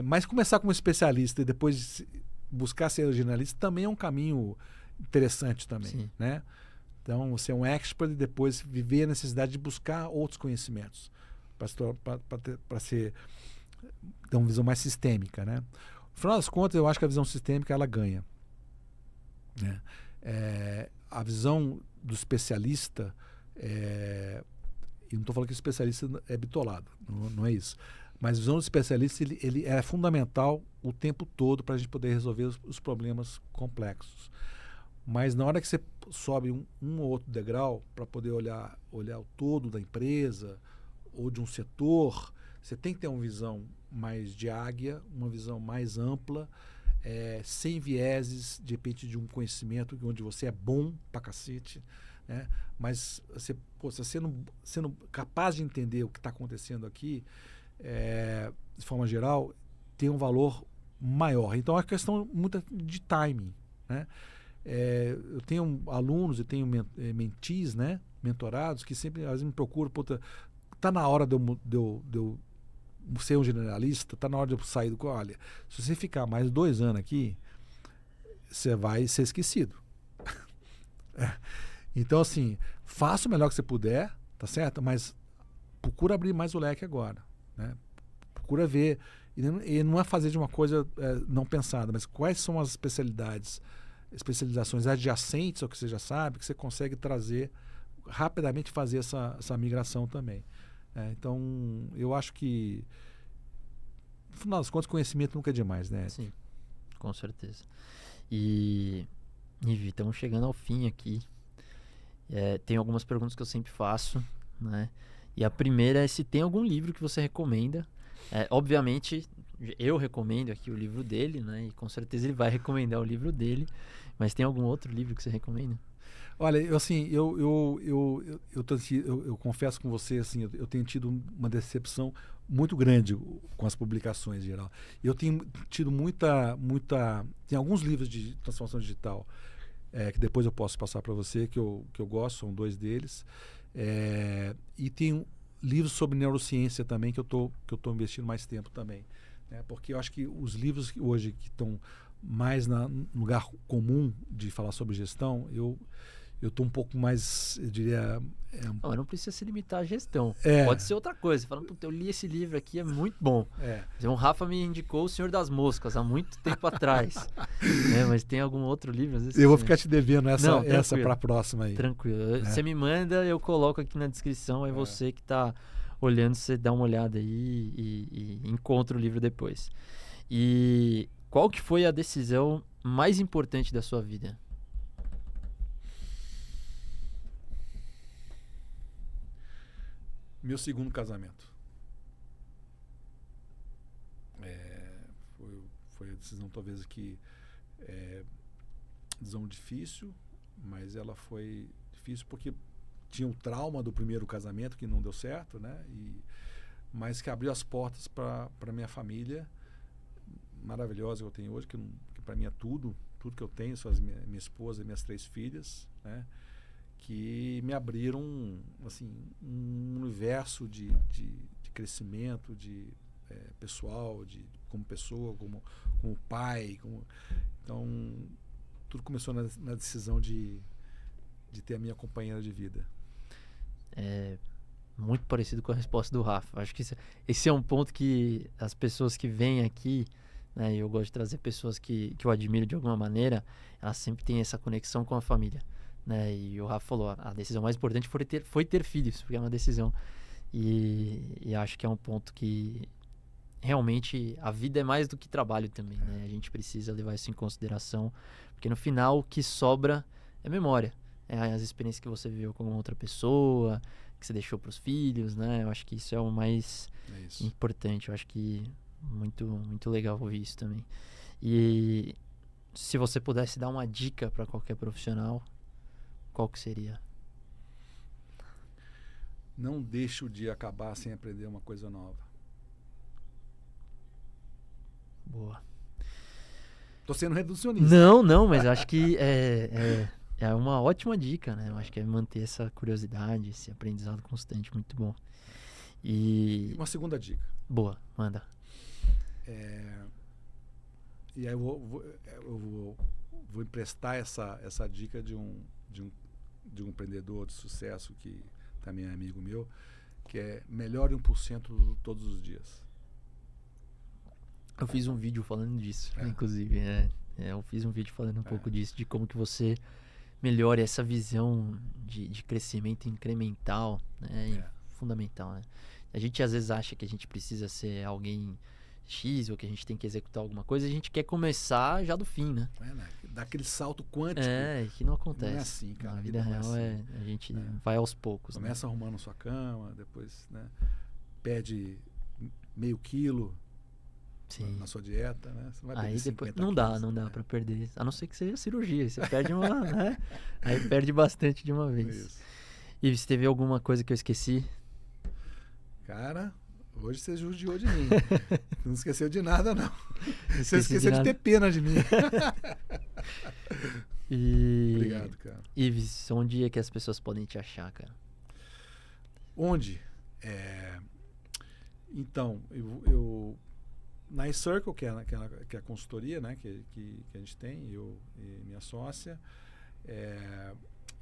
Mas começar como especialista e depois buscar ser generalista também é um caminho interessante também. Sim. Né? Então, você é um expert e depois viver a necessidade de buscar outros conhecimentos para ter uma visão mais sistêmica. Né? No final das contas, eu acho que a visão sistêmica ela ganha. Né? A visão do especialista, e não estou falando que o especialista é bitolado, não é isso. Mas a visão do especialista ele é fundamental o tempo todo para a gente poder resolver os problemas complexos. Mas na hora que você sobe um ou outro degrau para poder olhar o todo da empresa ou de um setor, você tem que ter uma visão mais de águia, uma visão mais ampla, sem vieses, de repente, de um conhecimento onde você é bom pra cacete, né? Mas você sendo capaz de entender o que está acontecendo aqui, de forma geral, tem um valor maior. Então, é uma questão muito de timing, né? Eu tenho alunos e tenho mentees, né? Mentorados, que sempre às vezes me procuram, tá na hora de eu ser um generalista, tá na hora de eu sair do... Olha, se você ficar mais 2 anos aqui, você vai ser esquecido. Então, assim, faça o melhor que você puder, tá certo? Mas procura abrir mais o leque agora, né? Procura ver, e não é fazer de uma coisa não pensada, mas quais são as especializações adjacentes ao que você já sabe, que você consegue trazer, rapidamente fazer essa migração também. Então, eu acho que no final das contas, conhecimento nunca é demais, né? Sim, com certeza. E, Nivi, estamos chegando ao fim aqui. Tem algumas perguntas que eu sempre faço, né? E a primeira é se tem algum livro que você recomenda. Obviamente, eu recomendo aqui o livro dele, né? E com certeza ele vai recomendar o livro dele. Mas tem algum outro livro que você recomenda? Olha, eu confesso com você, assim, eu tenho tido uma decepção muito grande com as publicações em geral. Eu tenho tido tem alguns livros de transformação digital que depois eu posso passar para você, que eu gosto, são 2 deles. E tem livros sobre neurociência também, que eu tô investindo mais tempo também. Né? Porque eu acho que os livros hoje que estão mais no lugar comum de falar sobre gestão, eu estou um pouco mais, eu diria... Não, mas não precisa se limitar à gestão. Pode ser outra coisa. Você fala, eu li esse livro aqui, é muito bom. O Rafa me indicou O Senhor das Moscas há muito tempo atrás. Mas tem algum outro livro? Às vezes eu vou ficar te devendo essa para a próxima aí. Tranquilo. Você me manda, eu coloco aqui na descrição, aí você que está olhando, você dá uma olhada aí e encontra o livro depois. E qual que foi a decisão mais importante da sua vida? Meu segundo casamento. Foi a decisão talvez que decisão difícil, mas ela foi difícil porque tinha o trauma do primeiro casamento que não deu certo, né? Mas que abriu as portas para minha família maravilhosa que eu tenho hoje, que para mim é tudo que eu tenho, são minha esposa e minhas 3 filhas, né? Que me abriram assim, um universo de crescimento pessoal, como pessoa, como pai. Então, tudo começou na decisão de ter a minha companheira de vida. Muito parecido com a resposta do Rafa. Acho que esse é um ponto que as pessoas que vêm aqui, né, eu gosto de trazer pessoas que eu admiro de alguma maneira, elas sempre têm essa conexão com a família. Né? E o Rafa falou, a decisão mais importante foi ter filhos, porque é uma decisão. E acho que é um ponto que realmente a vida é mais do que trabalho também. Né? A gente precisa levar isso em consideração, porque no final o que sobra é memória. As experiências que você viveu com outra pessoa, que você deixou para os filhos, né? Eu acho que isso é o mais importante. Eu acho que muito, muito legal ouvir isso também. E se você pudesse dar uma dica para qualquer profissional, qual que seria? Não deixe o dia acabar sem aprender uma coisa nova. Boa. Tô sendo reducionista. Não, mas acho que é uma ótima dica, né? Eu acho que é manter essa curiosidade, esse aprendizado constante, muito bom. E uma segunda dica. Boa, manda. E aí eu vou emprestar essa dica de um empreendedor de sucesso que também é amigo meu, que é melhore 1% todos os dias. Eu fiz um vídeo falando disso, inclusive. Eu fiz um vídeo falando um pouco disso, de como que você melhora essa visão de crescimento incremental, né? Fundamental, né? A gente às vezes acha que a gente precisa ser alguém X ou que a gente tem que executar alguma coisa, a gente quer começar já do fim, né? Dá aquele salto quântico. Que não acontece. Não é assim, cara. Na vida real a gente vai aos poucos. Começa arrumando sua cama, depois, né, perde meio quilo na sua dieta, né? Você não vai perder aí depois 50 não dá para perder, a não ser que seja cirurgia, você perde né? Aí perde bastante de uma vez. Isso. E se teve alguma coisa que eu esqueci? Cara, hoje você judiou de mim. Não esqueceu de nada, não. Você esqueceu de ter pena de mim. Obrigado, cara. Ives, onde é que as pessoas podem te achar, cara? Onde? Então, eu na eCircle, que é a consultoria, né, que a gente tem, eu e minha sócia,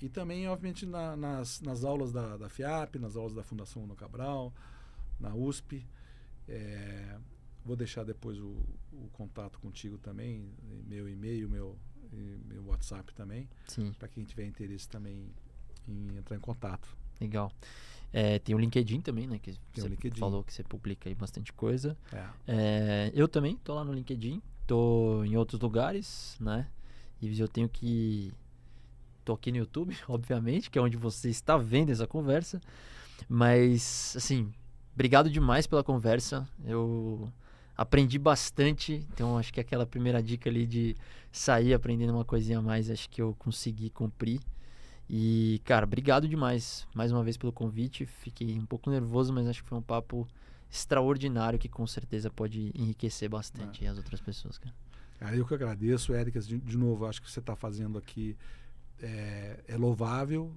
e também, obviamente, nas aulas da FIAP, nas aulas da Fundação Uno Cabral, na USP. Vou deixar depois o contato contigo também, meu e-mail, meu WhatsApp também, para quem tiver interesse também em entrar em contato. Legal. Tem o LinkedIn também, né? Que você LinkedIn. falou que você publica aí bastante coisa. É. Eu também tô lá no LinkedIn, tô em outros lugares, né? E eu tenho que... Tô aqui no YouTube, obviamente, que é onde você está vendo essa conversa. Mas, assim, obrigado demais pela conversa. Eu aprendi bastante. Então, acho que aquela primeira dica ali de sair aprendendo uma coisinha a mais, acho que eu consegui cumprir. E, cara, obrigado demais mais uma vez pelo convite. Fiquei um pouco nervoso, mas acho que foi um papo extraordinário que com certeza pode enriquecer bastante as outras pessoas, cara. Cara, eu que agradeço, Érica, de novo, acho que você está fazendo aqui é louvável.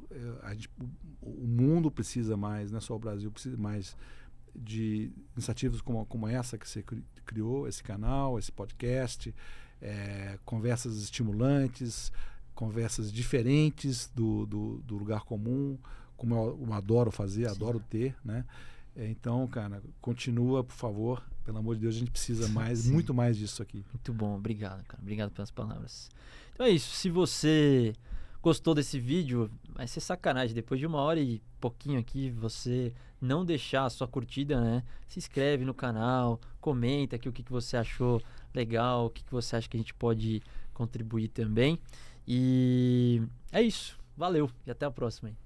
O mundo precisa mais, não é só o Brasil, precisa mais de iniciativas como essa que você criou, esse canal, esse podcast, conversas estimulantes, conversas diferentes do lugar comum, como eu adoro fazer, adoro ter, né? Então, cara, continua, por favor. Pelo amor de Deus, a gente precisa muito mais disso aqui. Muito bom, obrigado, cara. Obrigado pelas palavras. Então é isso. Se você gostou desse vídeo, vai ser sacanagem. Depois de 1h e pouquinho aqui, você não deixar a sua curtida, né? Se inscreve no canal, comenta aqui o que você achou legal, o que você acha que a gente pode contribuir também. E é isso. Valeu e até a próxima aí.